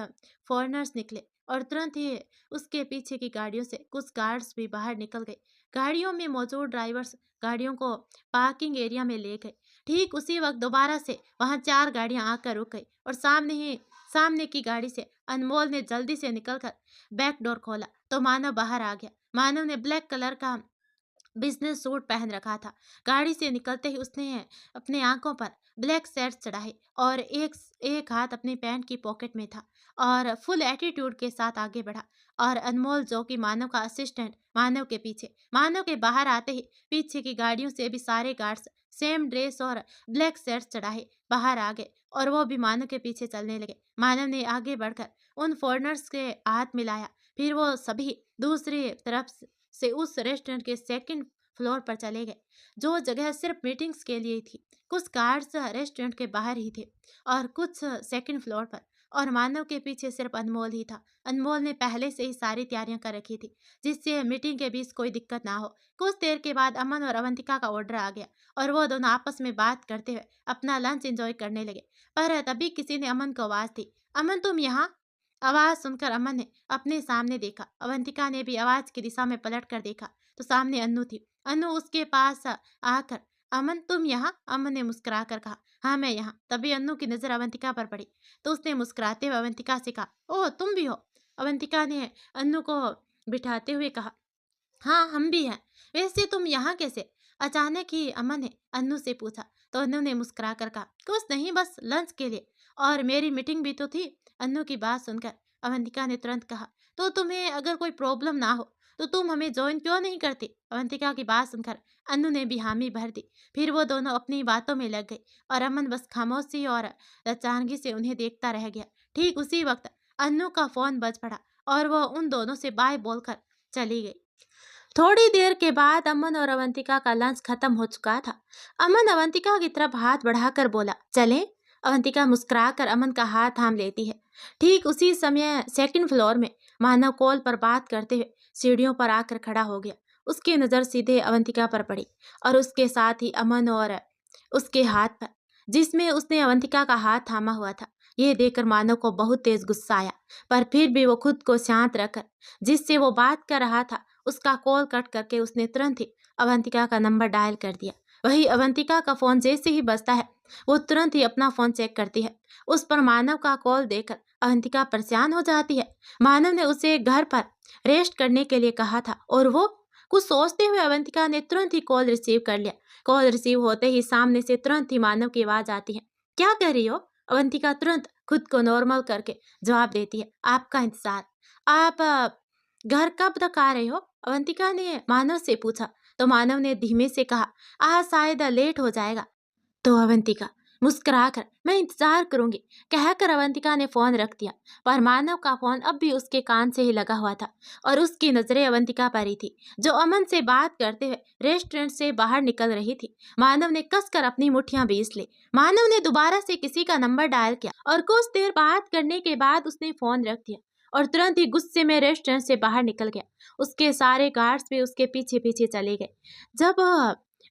फॉरेनर्स निकले और तुरंत ही उसके पीछे की गाड़ियों से कुछ गार्ड्स भी बाहर निकल गए। गाड़ियों में मौजूद ड्राइवर्स गाड़ियों को पार्किंग एरिया में ले गए। ठीक उसी वक्त दोबारा से वहां 4 गाड़ियां आकर रुक गई और सामने की गाड़ी से अनमोल ने जल्दी से निकलकर बैक डोर खोला तो मानव बाहर आ गया। मानव ने ब्लैक कलर का बिजनेस सूट पहन रखा था। गाड़ी से निकलते ही उसने अपने आंखों पर ब्लैक शेड्स चढ़ाए और एक एक हाथ अपनी पैंट की पॉकेट में था और फुल एटीट्यूड के साथ आगे बढ़ा। और अनमोल जो कि मानव का असिस्टेंट मानव के बाहर आते ही पीछे की गाड़ियों से भी सारे गार्ड्स सेम ड्रेस और ब्लैक शेड्स चढ़ाए बाहर आ गए और वो भी मानव के पीछे चलने लगे। मानव ने आगे बढ़कर उन फॉरेनर्स के हाथ मिलाया। फिर वो सभी दूसरी तरफ से उस रेस्टोरेंट के सेकंड फ्लोर पर चले गए, जो जगह सिर्फ मीटिंग्स के लिए थी। कुछ कार्ड्स रेस्टोरेंट के बाहर ही थे और कुछ सेकंड फ्लोर पर, और मानव के पीछे सिर्फ अनमोल ही था। अनमोल ने पहले से ही सारी तैयारियां कर रखी थी जिससे मीटिंग के बीच कोई दिक्कत ना हो। कुछ देर के बाद अमन और अवंतिका का ऑर्डर आ गया और वो दोनों आपस में बात करते हुए अपना लंच एंजॉय करने लगे। पर तभी किसी ने अमन को आवाज दी, अमन तुम यहाँ। आवाज सुनकर अमन ने अपने सामने देखा। अवंतिका ने भी आवाज की दिशा में पलट कर देखा तो सामने अन्नू थी। अन्नू उसके पास आकर, अमन तुम यहाँ? अमन ने मुस्कुरा कर कहा, हाँ मैं यहाँ। तभी अन्नू की नजर अवंतिका पर पड़ी तो उसने मुस्कुराते हुए अवंतिका से कहा, ओह तुम भी हो? अवंतिका ने अन्नू को बिठाते हुए कहा, हाँ हम भी हैं। वैसे तुम यहाँ कैसे? अचानक ही अमन ने अन्नू से पूछा तो अन्नू ने मुस्कुरा कर कहा, कुछ नहीं बस लंच के लिए, और मेरी मीटिंग भी तो थी। अन्नू की बात सुनकर अवंतिका ने तुरंत कहा, तो तुम्हें अगर कोई प्रॉब्लम ना हो तो तुम हमें ज्वाइन क्यों नहीं करती? अवंतिका की बात सुनकर अन्नू ने भी हामी भर दी। फिर वो दोनों अपनी बातों में लग गए और अमन बस खामोशी और अचानगी से उन्हें देखता रह गया। ठीक उसी वक्त अन्नू का फोन बज पड़ा और वो उन दोनों से बाय बोलकर चली गई। थोड़ी देर के बाद अमन और अवंतिका का लंच खत्म हो चुका था। अमन अवंतिका की तरफ हाथ बढ़ाकर बोला, चलें? अवंतिका मुस्कुराकर अमन का हाथ थाम लेती है। ठीक उसी समय सेकंड फ्लोर में मानव कॉल पर बात करते हुए सीढ़ियों पर आकर खड़ा हो गया। उसकी नजर सीधे अवंतिका पर पड़ी और उसके साथ ही अमन और उसके हाथ पर, जिसमें उसने अवंतिका का हाथ थामा हुआ था। यह देखकर मानव को बहुत तेज गुस्सा आया, पर फिर भी वो खुद को शांत रखकर जिससे वो बात कर रहा था उसका कॉल कट करके उसने तुरंत ही अवंतिका का नंबर डायल कर दिया। वही अवंतिका का फोन जैसे ही बजता है वो तुरंत ही अपना फोन चेक करती है। उस पर मानव का कॉल देखकर अवंतिका परेशान हो जाती है। मानव ने उसे घर पर रेस्ट करने के लिए कहा था और वो कुछ सोचते हुए अवंतिका ने तुरंत ही कॉल रिसीव कर लिया। कॉल रिसीव होते ही सामने से तुरंत ही मानव की आवाज आती है, क्या कर रही हो? अवंतिका तुरंत खुद को नॉर्मल करके जवाब देती है, आपका इंतजार। आप घर कब तक आ रहे हो? अवंतिका ने मानव से पूछा तो मानव ने धीमे से कहा, आज शायद लेट हो जाएगा। तो अवंतिका मुस्कुराकर, मैं इंतजार करूंगी, कहकर अवंतिका ने फोन रख दिया। पर मानव का फोन अब भी उसके कान से ही लगा हुआ था और उसकी नजरें अवंतिका पर ही थी, जो अमन से बात करते हुए रेस्टोरेंट से बाहर निकल रही थी। मानव ने कसकर अपनी मुठ्ठियां बीस ली। मानव ने दोबारा से किसी का नंबर डायल किया और कुछ देर बात करने के बाद उसने फोन रख दिया और तुरंत ही गुस्से में रेस्टोरेंट से बाहर निकल गया। उसके सारे गार्ड्स भी उसके पीछे पीछे चले गए। जब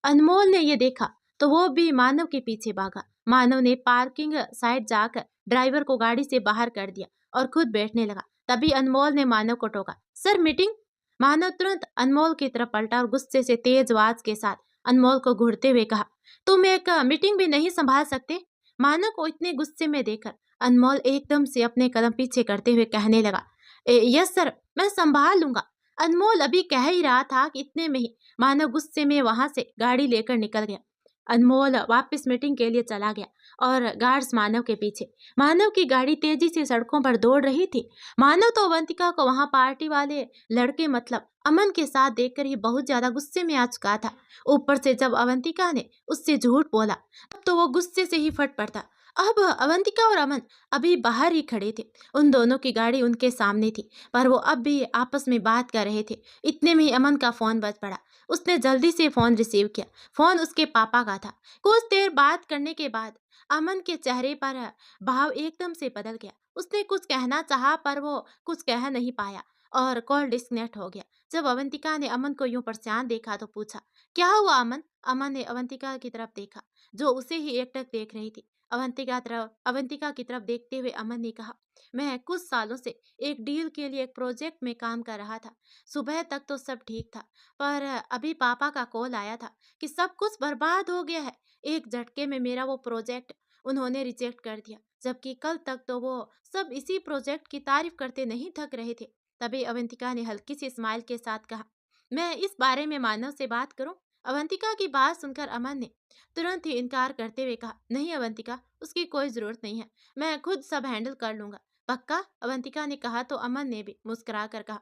अनमोल ने यह देखा तो वो भी मानव के पीछे भागा। मानव ने पार्किंग साइड जाकर ड्राइवर को गाड़ी से बाहर कर दिया और खुद बैठने लगा। तभी अनमोल ने मानव को टोका, सर मीटिंग। मानव तुरंत अनमोल की तरफ पलटा और गुस्से से तेज आवाज के साथ अनमोल को घूरते हुए कहा, तुम एक मीटिंग भी नहीं संभाल सकते? मानव को इतने गुस्से में देखकर अनमोल एकदम से अपने कदम पीछे करते हुए कहने लगा, यस सर, मैं संभाल लूंगा। अनमोल अभी कह ही रहा था कि इतने में ही मानव गुस्से में वहां से गाड़ी लेकर निकल गया। अनमोल वापस मीटिंग के लिए चला गया और गार्ड्स मानव के पीछे। मानव की गाड़ी तेजी से सड़कों पर दौड़ रही थी। मानव तो अवंतिका को वहां पार्टी वाले लड़के मतलब अमन के साथ देखकर ही बहुत ज्यादा गुस्से में आ चुका था। ऊपर से जब अवंतिका ने उससे झूठ बोला तब तो वो गुस्से से ही फट पड़ता। अब अवंतिका और अमन अभी बाहर ही खड़े थे। उन दोनों की गाड़ी उनके सामने थी पर वो अब भी आपस में बात कर रहे थे। इतने में ही अमन का फोन बज पड़ा। उसने जल्दी से फोन रिसीव किया। फोन उसके पापा का था। कुछ देर बात करने के बाद अमन के चेहरे पर भाव एकदम से बदल गया। उसने कुछ कहना चाहा पर वो कुछ कह नहीं पाया और कॉल डिस्कनेक्ट हो गया। जब अवंतिका ने अमन को यूं परेशान देखा तो पूछा, क्या हुआ अमन? अमन ने अवंतिका की तरफ देखा, जो उसे ही एकटक देख रही थी। अवंतिका की तरफ देखते हुए अमन ने कहा, मैं कुछ सालों से एक डील के लिए एक प्रोजेक्ट में काम कर रहा था। सुबह तक तो सब ठीक था, पर अभी पापा का कॉल आया था कि सब कुछ बर्बाद हो गया है। एक झटके में मेरा वो प्रोजेक्ट उन्होंने रिजेक्ट कर दिया, जबकि कल तक तो वो सब इसी प्रोजेक्ट की तारीफ करते नहीं थक रहे थे। तभी अवंतिका ने हल्की सी स्माइल के साथ कहा, मैं इस बारे में मानव से बात करूं? अवंतिका की बात सुनकर अमन ने तुरंत ही इनकार करते हुए कहा, नहीं अवंतिका, उसकी कोई जरूरत नहीं है, मैं खुद सब हैंडल कर लूंगा। पक्का? अवंतिका ने कहा तो अमन ने भी मुस्कुरा कर कहा,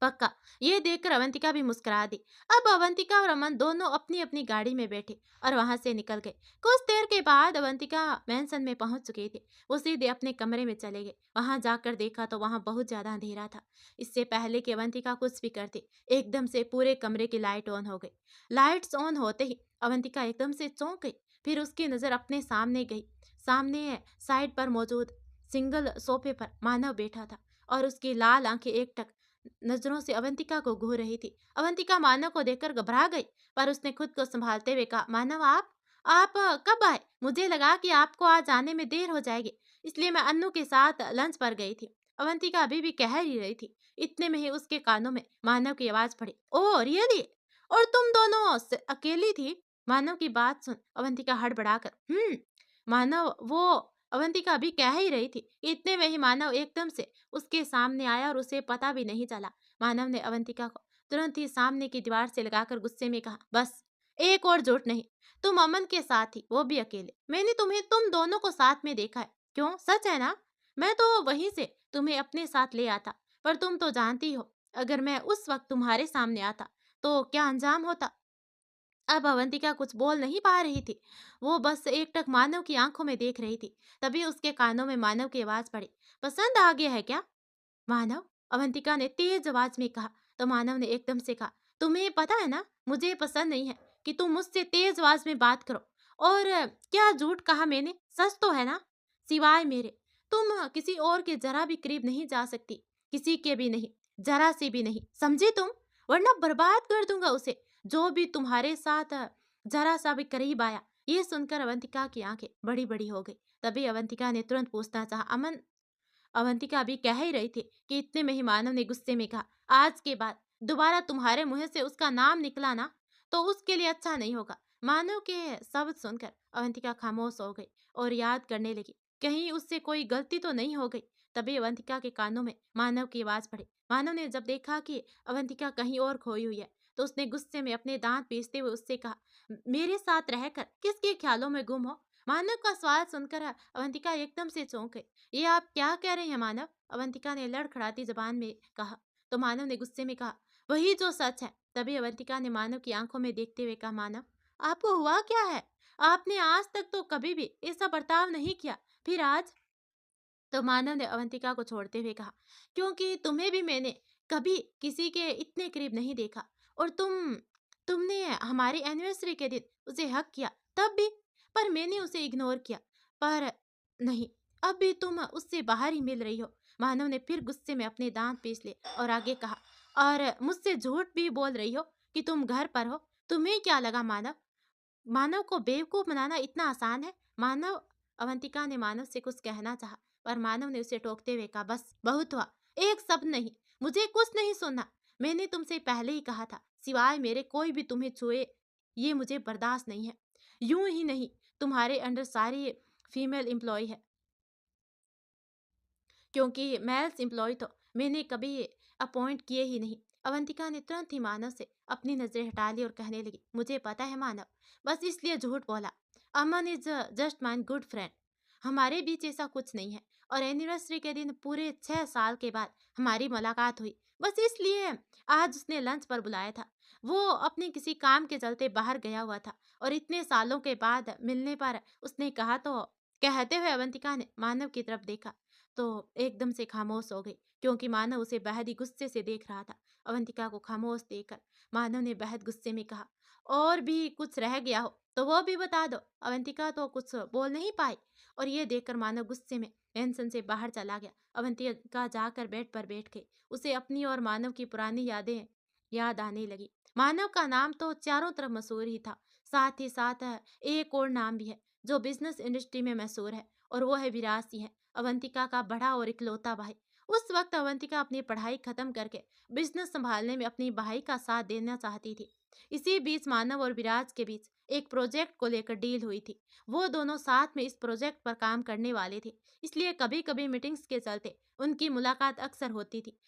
पक्का। ये देखकर अवंतिका भी मुस्कुरा दी। अब अवंतिका और अमन दोनों अपनी अपनी गाड़ी में बैठे और वहां से निकल गए। कुछ देर के बाद अवंतिका मैंसन में पहुंच चुके थे। वो सीधे अपने कमरे में चले गए। वहां जाकर देखा तो वहां बहुत ज्यादा अंधेरा था। इससे पहले कि अवंतिका कुछ भी करती, एकदम से पूरे कमरे की लाइट ऑन हो गई। लाइट्स ऑन होते ही अवंतिका एकदम से चौंक गई। फिर उसकी नजर अपने सामने गई। सामने साइड पर मौजूद सिंगल सोफे पर मानव बैठा था और उसकी लाल आंखें एकटक नजरों से अवंतिका को घूर रही थी। अवंतिका मानव को देखकर घबरा गई, पर उसने खुद को संभालते हुए कहा, मानव आप कब आए? मुझे लगा कि आपको आज आने में देर हो जाएगी, इसलिए मैं अन्नू के साथ लंच पर गई थी। अवंतिका अभी भी कह ही रही थी, इतने में ही उसके कानों में मानव की आवाज पड़ी, ओह रियली? और तुम दोनों अकेली थी? मानव की बात सुन अवंतिका हड़बड़ाकर, मानव वो अवंतिका अभी कह ही रही थी, इतने में ही मानव एकदम से उसके सामने आया और उसे पता भी नहीं चला। मानव ने अवंतिका को तुरंत ही सामने की दीवार से लगाकर गुस्से में कहा, बस एक और झूठ नहीं, तुम अमन के साथ थी, वो भी अकेले। मैंने तुम्हें तुम दोनों को साथ में देखा है। क्यों, सच है ना? मैं तो वहीं से तुम्हें अपने साथ ले आता, पर तुम तो जानती हो, अगर मैं उस वक्त तुम्हारे सामने आता तो क्या अंजाम होता। अब अवंतिका कुछ बोल नहीं पा रही थी। वो बस एकटक मानव की आंखों में देख रही थी। तभी उसके कानों में मानव की आवाज पड़ी, पसंद आ गया है क्या? मानव, अवंतिका ने तेज आवाज में कहा। तो मानव ने एकदम से कहा, तुम्हें पता है ना, मुझे पसंद नहीं है कि तुम मुझसे तेज आवाज में बात करो। और क्या झूठ कहा मैंने, सच तो है ना? सिवाय मेरे तुम किसी और के जरा भी करीब नहीं जा सकती, किसी के भी नहीं, जरा से भी नहीं, समझी तुम? वरना बर्बाद कर दूंगा उसे, जो भी तुम्हारे साथ जरा सा भी करीब आया। ये सुनकर अवंतिका की आंखें बड़ी बड़ी हो गई। तभी अवंतिका ने तुरंत पूछना चाहा, अमन? अवंतिका अभी कह ही रही थी कि इतने में ही मानव ने गुस्से में कहा, आज के बाद दोबारा तुम्हारे मुंह से उसका नाम निकला ना, तो उसके लिए अच्छा नहीं होगा। मानव के शब्द सुनकर अवंतिका खामोश हो गई और याद करने लगी, कहीं उससे कोई गलती तो नहीं हो गई। तभी अवंतिका के कानों में मानव की आवाज पड़ी। मानव ने जब देखा कि अवंतिका कहीं और खोई हुई है, तो उसने गुस्से में अपने दांत पीसते हुए उससे कहा, मेरे साथ रहकर किसके ख्यालों में गुम हो? मानव का सवाल सुनकर अवंतिका एकदम से चौंक गई। ये आप क्या कह रहे हैं मानव? अवंतिका ने लड़खड़ाती जबान में कहा। तो मानव ने गुस्से में कहा, वही जो सच है। तभी अवंतिका ने मानव की आंखों में देखते हुए कहा, मानव आपको हुआ क्या है? आपने आज तक तो कभी भी ऐसा बर्ताव नहीं किया, फिर आज? तो मानव ने अवंतिका को छोड़ते हुए कहा, क्योंकि तुम्हें भी मैंने कभी किसी के इतने करीब नहीं देखा। और तुमने हमारी एनिवर्सरी के दिन उसे हक किया, तब भी, पर मैंने उसे इग्नोर किया। पर नहीं, अब भी तुम उससे बाहर ही मिल रही हो। मानव ने फिर गुस्से में अपने दांत पीस लिए और आगे कहा, और मुझसे झूठ भी बोल रही हो कि तुम घर पर हो। तुम्हें क्या लगा मानव, मानव को बेवकूफ बनाना इतना आसान है? मानव, अवंतिका ने मानव से कुछ कहना चाहा, पर मानव ने उसे टोकते हुए कहा, बस बहुत हुआ, एक शब्द नहीं, मुझे कुछ नहीं सुनना। मैंने तुमसे पहले ही कहा था, सिवाय मेरे कोई भी तुम्हें छुए, ये मुझे बर्दाश्त नहीं है। यूं ही नहीं, तुम्हारे अंडर सारी फीमेल एम्प्लॉय है, क्योंकि मेल्स एम्प्लॉय तो मैंने कभी अपॉइंट किए ही नहीं। अवंतिका ने तुरंत ही मानव से अपनी नजरें हटा ली और कहने लगी, मुझे पता है मानव, बस इसलिए झूठ बोला। Aman is just my good friend, हमारे बीच ऐसा कुछ नहीं है। और एनिवर्सरी के दिन पूरे 6 साल के बाद हमारी मुलाकात हुई, बस इसलिए आज उसने लंच पर बुलाया था। वो अपने किसी काम के चलते बाहर गया हुआ था, और इतने सालों के बाद मिलने पर उसने कहा। तो कहते हुए अवंतिका ने मानव की तरफ देखा तो एकदम से खामोश हो गई, क्योंकि मानव उसे बेहद ही गुस्से से देख रहा था। अवंतिका को खामोश देखकर मानव ने बेहद गुस्से में कहा, और भी कुछ रह गया हो तो वो भी बता दो। अवंतिका तो कुछ बोल नहीं पाई और ये देखकर मानव गुस्से में पेंशन से बाहर चला गया। अवंतिका जाकर बेड पर बैठ गई। उसे अपनी और मानव की पुरानी यादें याद आने लगी। मानव का नाम तो चारों तरफ मशहूर ही था, साथ ही साथ एक और नाम भी है जो बिजनेस इंडस्ट्री में मशहूर है, और वो है विराज सिंह, अवंतिका का बड़ा और इकलौता भाई। उस वक्त अवंतिका अपनी पढ़ाई खत्म करके बिजनेस संभालने में अपनी भाई का साथ देना चाहती थी। इसी बीच मानव और विराज के बीच एक प्रोजेक्ट को लेकर डील हुई थी। वो दोनों साथ में इस प्रोजेक्ट पर काम करने वाले थे, इसलिए कभी कभी मीटिंग्स के चलते उनकी मुलाकात अक्सर होती थी।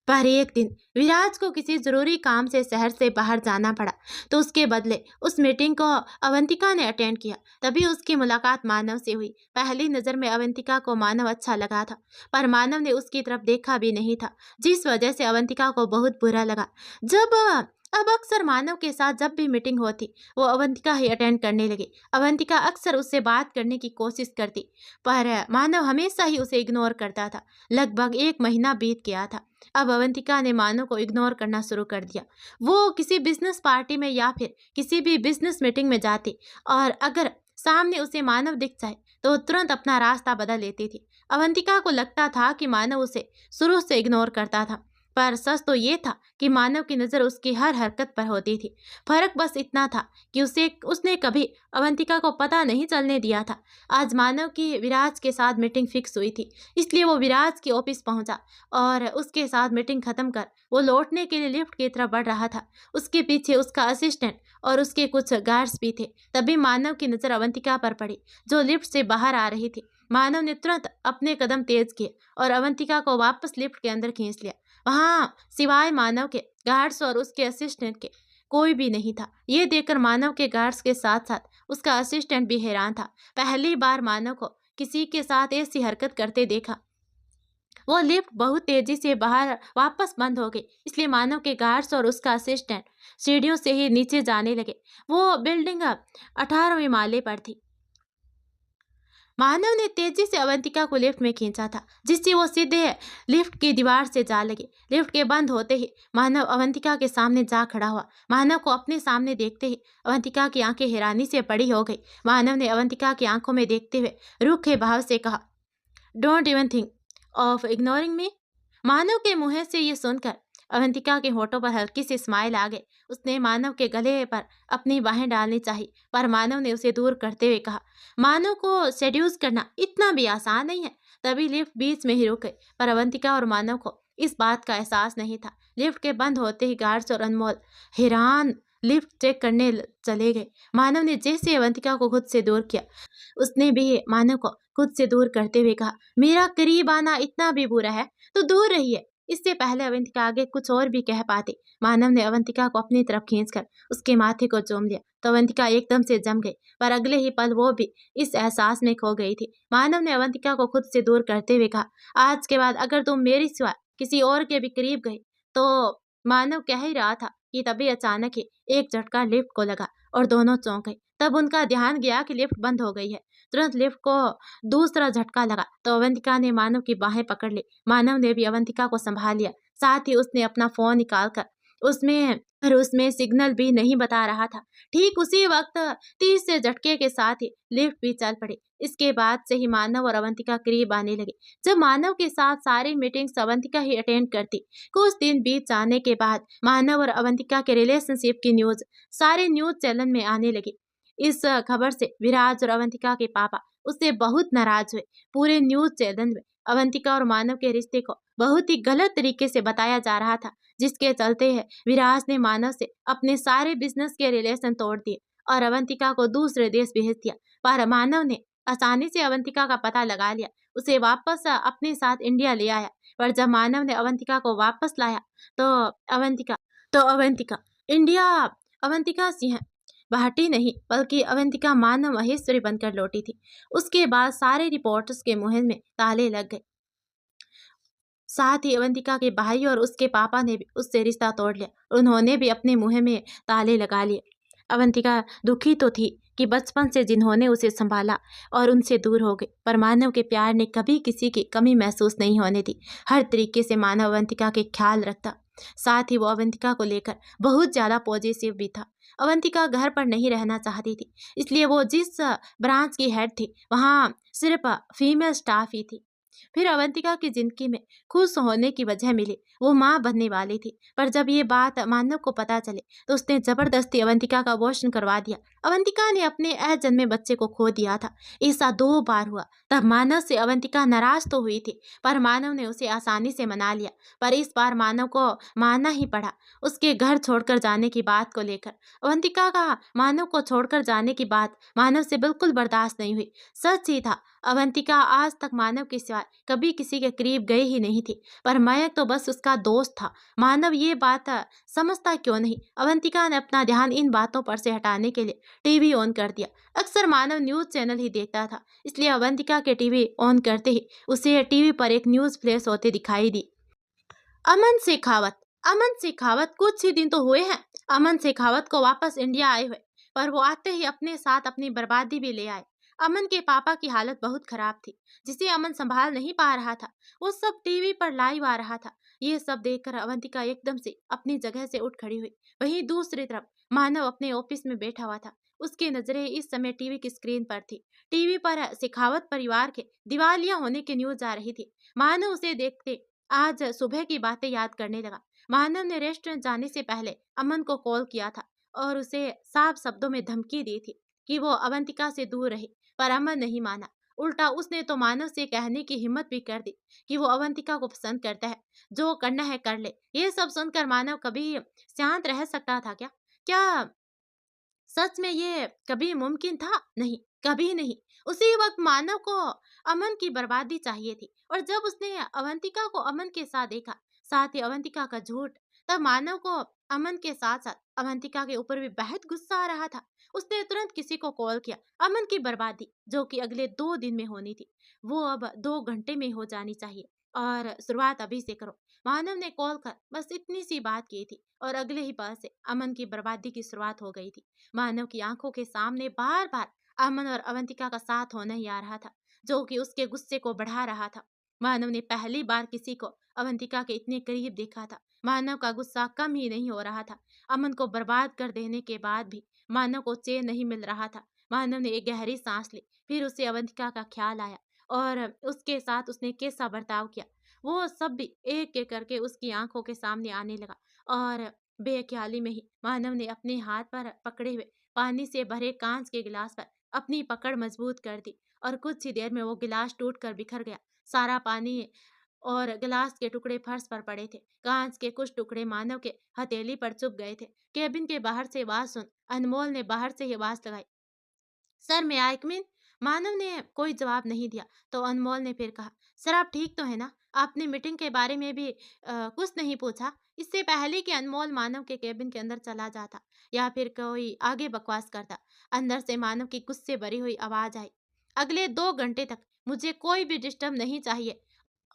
पर एक दिन विराज को किसी जरूरी काम से शहर से बाहर जाना पड़ा, तो उसके बदले उस मीटिंग को अवंतिका ने अटेंड किया। तभी उसकी मुलाकात मानव से हुई। पहली नजर में अवंतिका को मानव अच्छा लगा था, पर मानव ने उसकी तरफ देखा भी नहीं था, जिस वजह से अवंतिका को बहुत बुरा लगा। जब अब अक्सर मानव के साथ जब भी मीटिंग होती, वो अवंतिका ही अटेंड करने लगी। अवंतिका अक्सर उससे बात करने की कोशिश करती, पर मानव हमेशा ही उसे इग्नोर करता था। लगभग 1 महीना बीत गया था। अब अवंतिका ने मानव को इग्नोर करना शुरू कर दिया। वो किसी बिजनेस पार्टी में या फिर किसी भी बिजनेस मीटिंग में जाती, और अगर सामने उसे मानव दिख जाए तो वो तुरंत अपना रास्ता बदल लेती थी। अवंतिका को लगता था कि मानव उसे शुरू से इग्नोर करता था, पर सच तो ये था कि मानव की नज़र उसकी हर हरकत पर होती थी। फर्क बस इतना था कि उसने कभी अवंतिका को पता नहीं चलने दिया था। आज मानव की विराज के साथ मीटिंग फिक्स हुई थी, इसलिए वो विराज के ऑफिस पहुंचा और उसके साथ मीटिंग खत्म कर वो लौटने के लिए लिफ्ट की तरफ बढ़ रहा था। उसके पीछे उसका असिस्टेंट और उसके कुछ गार्ड्स भी थे। तभी मानव की नज़र अवंतिका पर पड़ी, जो लिफ्ट से बाहर आ रही थी। मानव ने तुरंत अपने कदम तेज किए और अवंतिका को वापस लिफ्ट के अंदर खींच लिया। वहाँ सिवाय मानव के गार्ड्स और उसके असिस्टेंट के कोई भी नहीं था। ये देखकर मानव के गार्ड्स के साथ साथ उसका असिस्टेंट भी हैरान था। पहली बार मानव को किसी के साथ ऐसी हरकत करते देखा। वो लिफ्ट बहुत तेजी से बाहर वापस बंद हो गई, इसलिए मानव के गार्ड्स और उसका असिस्टेंट सीढ़ियों से ही नीचे जाने लगे। वो बिल्डिंग 18वें माले पर थी। मानव ने तेजी से अवंतिका को लिफ्ट में खींचा था, जिससे वो सीधे लिफ्ट की दीवार से जा लगे। लिफ्ट के बंद होते ही मानव अवंतिका के सामने जा खड़ा हुआ। मानव को अपने सामने देखते ही अवंतिका की आंखें हैरानी से बड़ी हो गई। मानव ने अवंतिका की आंखों में देखते हुए रूखे भाव से कहा, don't even think of ignoring me. Manav के मुंह से ये सुनकर अवंतिका के होठों पर हल्की सी स्माइल आ गई। उसने मानव के गले पर अपनी बाहें डालनी चाहिए, पर मानव ने उसे दूर करते हुए कहा, मानव को सेड्यूस करना इतना भी आसान नहीं है। तभी लिफ्ट बीच में ही रुक गई, पर अवंतिका और मानव को इस बात का एहसास नहीं था। लिफ्ट के बंद होते ही गार्ड्स और अनमोल हैरान लिफ्ट चेक करने चले गए। मानव ने जैसे अवंतिका को खुद से दूर किया, उसने भी मानव को खुद से दूर करते हुए कहा, मेरा करीब आना इतना भी बुरा है तो दूर रहिए। इससे पहले अवंतिका आगे कुछ और भी कह पाती, मानव ने अवंतिका को अपनी तरफ खींचकर उसके माथे को चूम लिया तो अवंतिका एकदम से जम गई, पर अगले ही पल वो भी इस एहसास में खो गई थी। मानव ने अवंतिका को खुद से दूर करते हुए कहा, आज के बाद अगर तुम मेरी सिवाय किसी और के भी करीब गई तो। मानव कह ही रहा था कि तभी अचानक ही एक झटका लिफ्ट को लगा और दोनों चौंक गए। तब उनका ध्यान गया कि लिफ्ट बंद हो गई है। तुरंत लिफ्ट को दूसरा झटका लगा तो अवंतिका ने मानव की बाहें पकड़ ली। मानव ने भी अवंतिका को संभाल लिया, साथ ही उसने अपना फोन निकालकर उसमें सिग्नल भी नहीं बता रहा था। ठीक उसी वक्त तीसरे झटके के साथ ही लिफ्ट भी चल पड़ी। इसके बाद से ही मानव और अवंतिका करीब आने लगे। जब मानव के साथ सारी मीटिंग्स अवंतिका ही अटेंड करती। कुछ दिन बीत जाने के बाद मानव और अवंतिका के रिलेशनशिप की न्यूज सारे न्यूज चैनल में आने लगी। इस खबर से विराज और अवंतिका के पापा उससे बहुत नाराज हुए। पूरे न्यूज चैनल में अवंतिका और मानव के रिश्ते को बहुत ही गलत तरीके से बताया जा रहा था, जिसके चलते है विराज ने मानव से अपने सारे बिजनेस के रिलेशन तोड़ दिए और अवंतिका को दूसरे देश भेज दिया। पर मानव ने आसानी से अवंतिका का पता लगा लिया, उसे वापस अपने साथ इंडिया ले आया। पर जब मानव ने अवंतिका को वापस लाया तो अवंतिका इंडिया अवंतिका सिंह भाटी नहीं बल्कि अवंतिका मानव महेश्वरी बनकर लौटी थी। उसके बाद सारे रिपोर्टर्स के मुंह में ताले लग गए। साथ ही अवंतिका के भाई और उसके पापा ने भी उससे रिश्ता तोड़ लिया। उन्होंने भी अपने मुंह में ताले लगा लिए। अवंतिका दुखी तो थी कि बचपन से जिन्होंने उसे संभाला और उनसे दूर हो गए, पर मानव के प्यार ने कभी किसी की कमी महसूस नहीं होने दी। हर तरीके से मानव अवंतिका के ख्याल रखता, साथ ही वो अवंतिका को लेकर बहुत ज़्यादा पॉजिटिव भी था। अवंतिका घर पर नहीं रहना चाहती थी, इसलिए वो जिस ब्रांच की हेड थी वहाँ सिर्फ फीमेल स्टाफ ही थी। फिर अवंतिका की जिंदगी में खुश होने की वजह मिली, वो माँ बनने वाली थी। पर जब ये बात मानव को पता चले तो उसने जबरदस्ती अवंतिका का अबॉर्शन करवा दिया। अवंतिका ने अपने अजन्मे बच्चे को खो दिया था। ऐसा 2 बार हुआ। तब मानव से अवंतिका नाराज तो हुई थी, पर मानव ने उसे आसानी से मना लिया। पर इस बार मानव को मानना ही पड़ा, उसके घर छोड़कर जाने की बात को लेकर। अवंतिका का मानव को छोड़कर जाने की बात मानव से बिल्कुल बर्दाश्त नहीं हुई। सच ही था, अवंतिका आज तक मानव के सिवाय कभी किसी के करीब गई ही नहीं थी। पर मयंक तो बस उसका दोस्त था। मानव ये बात समझता क्यों नहीं? अवंतिका ने अपना ध्यान इन बातों पर से हटाने के लिए टीवी ऑन कर दिया। अक्सर मानव न्यूज चैनल ही देखता था, इसलिए अवंतिका के टीवी ऑन करते ही उसे टीवी पर एक न्यूज फ्लैश होते दिखाई दी। अमन शेखावत। अमन शेखावत कुछ ही दिन तो हुए हैं अमन शेखावत को वापस इंडिया आए हुए, पर वो आते ही अपने साथ अपनी बर्बादी भी ले आए। अमन के पापा की हालत बहुत खराब थी, जिसे अमन संभाल नहीं पा रहा था। वो सब टीवी पर लाइव आ रहा था। ये सब देखकर अवंतिका एकदम से अपनी जगह से उठ खड़ी हुई। वहीं दूसरी तरफ मानव अपने ऑफिस में बैठा हुआ था। उसकी नजरें इस समय टीवी की स्क्रीन पर थी। टीवी पर शेखावत परिवार के दिवालिया होने की न्यूज आ रही थी। मानव उसे देखते आज सुबह की बातें याद करने लगा। मानव ने रेस्टोरेंट जाने से पहले अमन को कॉल किया था और उसे साफ शब्दों में धमकी दी थी कि वो अवंतिका से दूर रहे, पर अमन नहीं माना। उल्टा उसने तो मानव से कहने की हिम्मत भी कर दी कि वो अवंतिका को पसंद करता है, जो करना है कर ले। ये सब सुनकर मानव कभी शांत रह सकता था क्या? क्या सच में ये कभी मुमकिन था? नहीं, कभी नहीं। उसी वक्त मानव को अमन की बर्बादी चाहिए थी, और जब उसने अवंतिका को अमन के साथ देखा, साथ ही अवंतिका का झूठ, तब मानव को अमन के साथ साथ अवंतिका के ऊपर भी बेहद गुस्सा आ रहा था। उसने तुरंत किसी को कॉल किया। अमन की बर्बादी, जो कि अगले 2 दिन में होनी थी, वो अब 2 घंटे में हो जानी चाहिए, और शुरुआत अभी से करो। मानव ने कॉल कर बस इतनी सी बात की थी, और अगले ही पल से अमन की बर्बादी की शुरुआत हो गई थी। मानव की आंखों के सामने बार बार अमन और अवंतिका का साथ होना ही आ रहा था, जो कि उसके गुस्से को बढ़ा रहा था। मानव ने पहली बार किसी को अवंतिका के इतने करीब देखा था। मानव का गुस्सा कम ही नहीं हो रहा था। अमन को बर्बाद कर देने के बाद भी मानव को चैन नहीं मिल रहा था। मानव ने एक गहरी सांस ली, फिर उसे अवंतिका का ख्याल आया और उसके साथ उसने कैसा बर्ताव किया, वो सब भी एक एक करके उसकी आंखों के सामने आने लगा। और बेख्याली में ही मानव ने अपने हाथ पर पकड़े हुए पानी से भरे कांच के गिलास पर अपनी पकड़ मजबूत कर दी, और कुछ ही देर में वो गिलास टूटकर बिखर गया। सारा पानी और गिलास के टुकड़े फर्श पर पड़े थे। कांच के कुछ टुकड़े मानव के हथेली पर चुभ गए थे। केबिन के बाहर से आवाज सुन अनमोल ने बाहर से ही आवाज लगाई, सर मैं आइकमिन। मानव ने कोई जवाब नहीं दिया तो अनमोल ने फिर कहा, सर आप ठीक तो है ना? आपने मीटिंग के बारे में भी कुछ नहीं पूछा? इससे पहले कि अनमोल मानव के केबिन के अंदर चला जाता या फिर कोई आगे बकवास करता, अंदर से मानव की गुस्से भरी हुई आवाज आई, अगले 2 घंटे तक मुझे कोई भी डिस्टर्ब नहीं चाहिए,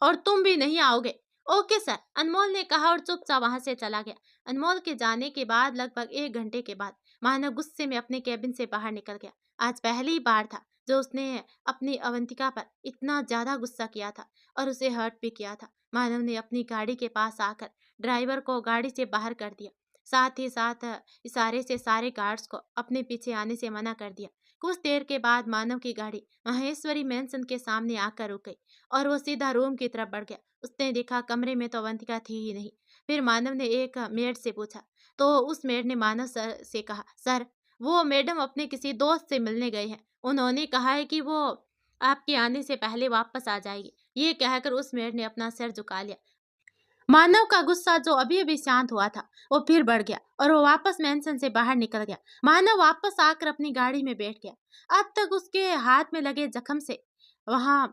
और तुम भी नहीं आओगे। ओके सर, अनमोल ने कहा और चुपचाप वहां से चला गया। अनमोल के जाने के बाद लगभग 1 घंटे के बाद मानव गुस्से में अपने केबिन से बाहर निकल गया। आज पहली बार था जो उसने अपनी अवंतिका पर इतना ज्यादा गुस्सा किया था, और उसे हर्ट भी किया था। मानव ने अपनी गाड़ी के पास आकर ड्राइवर को गाड़ी से बाहर कर दिया, साथ ही साथ इशारे से सारे गार्ड्स को अपने पीछे आने से मना कर दिया। कुछ देर के बाद मानव की गाड़ी महेश्वरी मैंसन के सामने आकर रुक गई, और वो सीधा रूम की तरफ बढ़ गया। उसने देखा कमरे में तो अवंतिका थी ही नहीं। फिर मानव ने एक मेड से पूछा, तो उस मेड ने मानव सर से कहा, सर वो मैडम अपने किसी दोस्त से मिलने गए हैं, उन्होंने कहा है कि वो आपके आने से पहले वापस आ जाएगी। ये कहकर उस मेड ने अपना सिर झुका लिया। मानव का गुस्सा जो अभी अभी शांत हुआ था वो फिर बढ़ गया, और वो वापस मेंशन से बाहर निकल गया। मानव वापस आकर अपनी गाड़ी में बैठ गया। अब तक उसके हाथ में लगे जख्म से वहां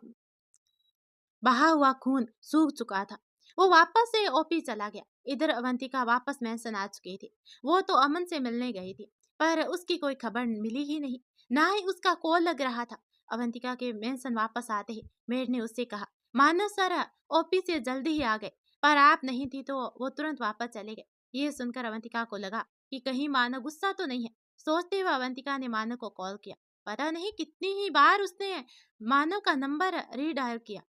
बहा हुआ खून सूख चुका था। वो वापस से ओपी चला गया। इधर अवंतिका वापस मैंसन आ चुकी थी। वो तो अमन से मिलने गई थी, पर उसकी कोई खबर मिली ही नहीं, ना ही उसका कॉल लग रहा था। अवंतिका के मैंसन वापस आते ही मेड ने उससे कहा, मानव सर ओपी से जल्दी ही आ गए, पर आप नहीं थी तो वो तुरंत वापस चले गए। ये सुनकर अवंतिका को लगा कि कहीं मानव गुस्सा तो नहीं है। सोचते हुए अवंतिका ने मानव को कॉल किया। पता नहीं कितनी ही बार उसने मानव का नंबर रीडायल किया,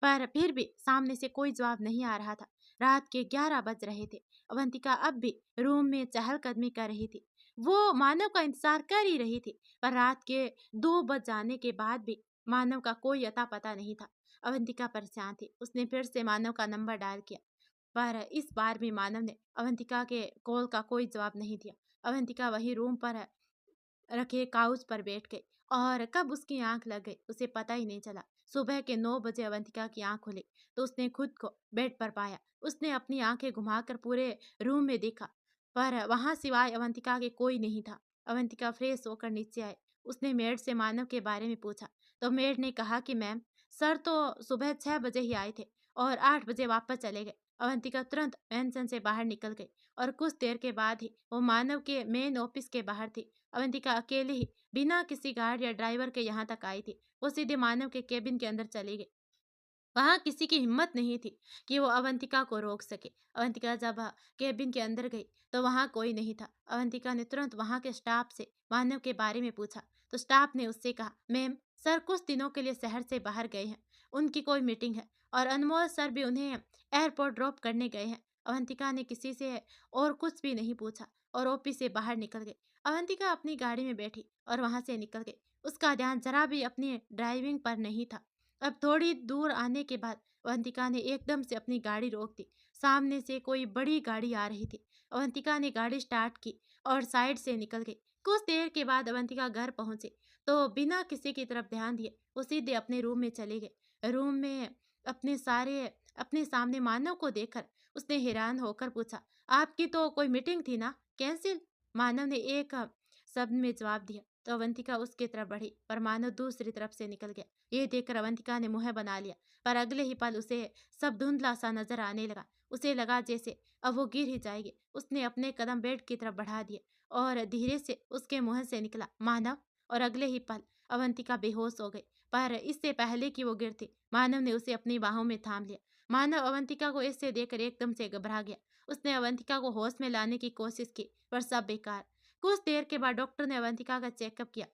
पर फिर भी सामने से कोई जवाब नहीं आ रहा था। रात के 11 बज रहे थे। अवंतिका अब भी रूम में चहलकदमी कर रही थी। वो मानव का इंतजार कर ही रही थी, पर रात के 2 बज जाने के बाद भी मानव का कोई अता पता नहीं था। अवंतिका परेशान थी। उसने फिर से मानव का नंबर डायल किया, पर इस बार भी मानव ने अवंतिका के कॉल का कोई जवाब नहीं दिया। अवंतिका वही रूम पर रखे काउच पर बैठ गई और कब उसकी आंख लग गई उसे पता ही नहीं चला। सुबह के 9 बजे अवंतिका की आंख खुली तो उसने खुद को बेड पर पाया। उसने अपनी आंखें घुमाकर पूरे रूम में देखा, पर वहां सिवाय अवंतिका के कोई नहीं था। अवंतिका फ्रेश होकर नीचे आई। उसने मेड से मानव के बारे में पूछा तो मेड ने कहा कि मैम, सर तो सुबह 6 बजे ही आए थे और 8 बजे वापस चले गए। अवंतिका तुरंत मेंशन से बाहर निकल गई और कुछ देर के बाद ही वो मानव के मेन ऑफिस के बाहर थी। अवंतिका अकेले ही बिना किसी गार्ड या ड्राइवर के यहाँ तक आई थी। वो सीधे मानव के केबिन के अंदर चली गई। वहां किसी की हिम्मत नहीं थी कि वो अवंतिका को रोक सके। अवंतिका जब केबिन के अंदर गई तो वहां कोई नहीं था। अवंतिका ने तुरंत वहां के स्टाफ से मानव के बारे में पूछा तो स्टाफ ने उससे कहा, मैम, सर कुछ दिनों के लिए शहर से बाहर गए हैं, उनकी कोई मीटिंग है और अनमोल सर भी उन्हें एयरपोर्ट ड्रॉप करने गए हैं। अवंतिका ने किसी से और कुछ भी नहीं पूछा और ओपी से बाहर निकल गई। अवंतिका अपनी गाड़ी में बैठी और वहां से निकल गई। उसका ध्यान जरा भी अपनी ड्राइविंग पर नहीं था। अब थोड़ी दूर आने के बाद अवंतिका ने एकदम से अपनी गाड़ी रोक दी। सामने से कोई बड़ी गाड़ी आ रही थी। अवंतिका ने गाड़ी स्टार्ट की और साइड से निकल गई। कुछ देर के बाद अवंतिका घर पहुंची तो बिना किसी की तरफ ध्यान दिए वो सीधे अपने रूम में चले गए। रूम में अपने सामने मानव को देखकर उसने हैरान होकर पूछा, आपकी तो कोई मीटिंग थी ना, कैंसिल? मानव ने एक शब्द में जवाब दिया तो अवंतिका उसकी तरफ बढ़ी पर मानव दूसरी तरफ से निकल गया। ये देखकर अवंतिका ने मुंह बना लिया, पर अगले ही पल उसे सब धुंधला सा नजर आने लगा। उसे लगा जैसे अब वो गिर ही जाएगी। उसने अपने कदम बेड की तरफ बढ़ा दिए और धीरे से उसके मुंह से निकला, मानव। और अगले ही पल अवंतिका बेहोश हो गई। पर इससे पहले कि वो गिरती, मानव ने उसे अपनी बाहों में थाम लिया। मानव अवंतिका को ऐसे देखकर एकदम से घबरा गया। उसने अवंतिका को होश में लाने की कोशिश की पर सब बेकार। कुछ देर के बाद डॉक्टर ने अवंतिका का चेकअप किया।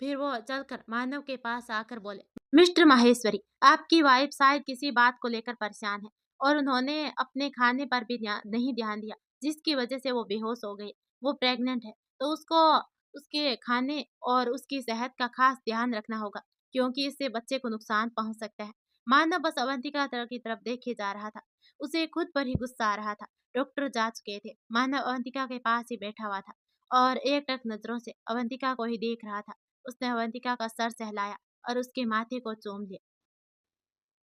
फिर वो चलकर मानव के पास आकर बोले, मिस्टर माहेश्वरी, आपकी वाइफ शायद किसी बात को लेकर परेशान है और उन्होंने अपने खाने पर भी नहीं ध्यान दिया, जिसकी वजह से वो बेहोश हो गई। वो प्रेग्नेंट है तो उसको उसके खाने और उसकी सेहत का खास ध्यान रखना होगा, क्योंकि इससे बच्चे को नुकसान पहुंच सकता है। मानव बस अवंतिका की तरफ देखे जा रहा था। उसे खुद पर ही गुस्सा आ रहा था। डॉक्टर जा चुके थे। मानव अवंतिका के पास ही बैठा हुआ था और एकटक नजरों से अवंतिका को ही देख रहा था। उसने अवंतिका का सर सहलाया और उसके माथे को चूम लिया।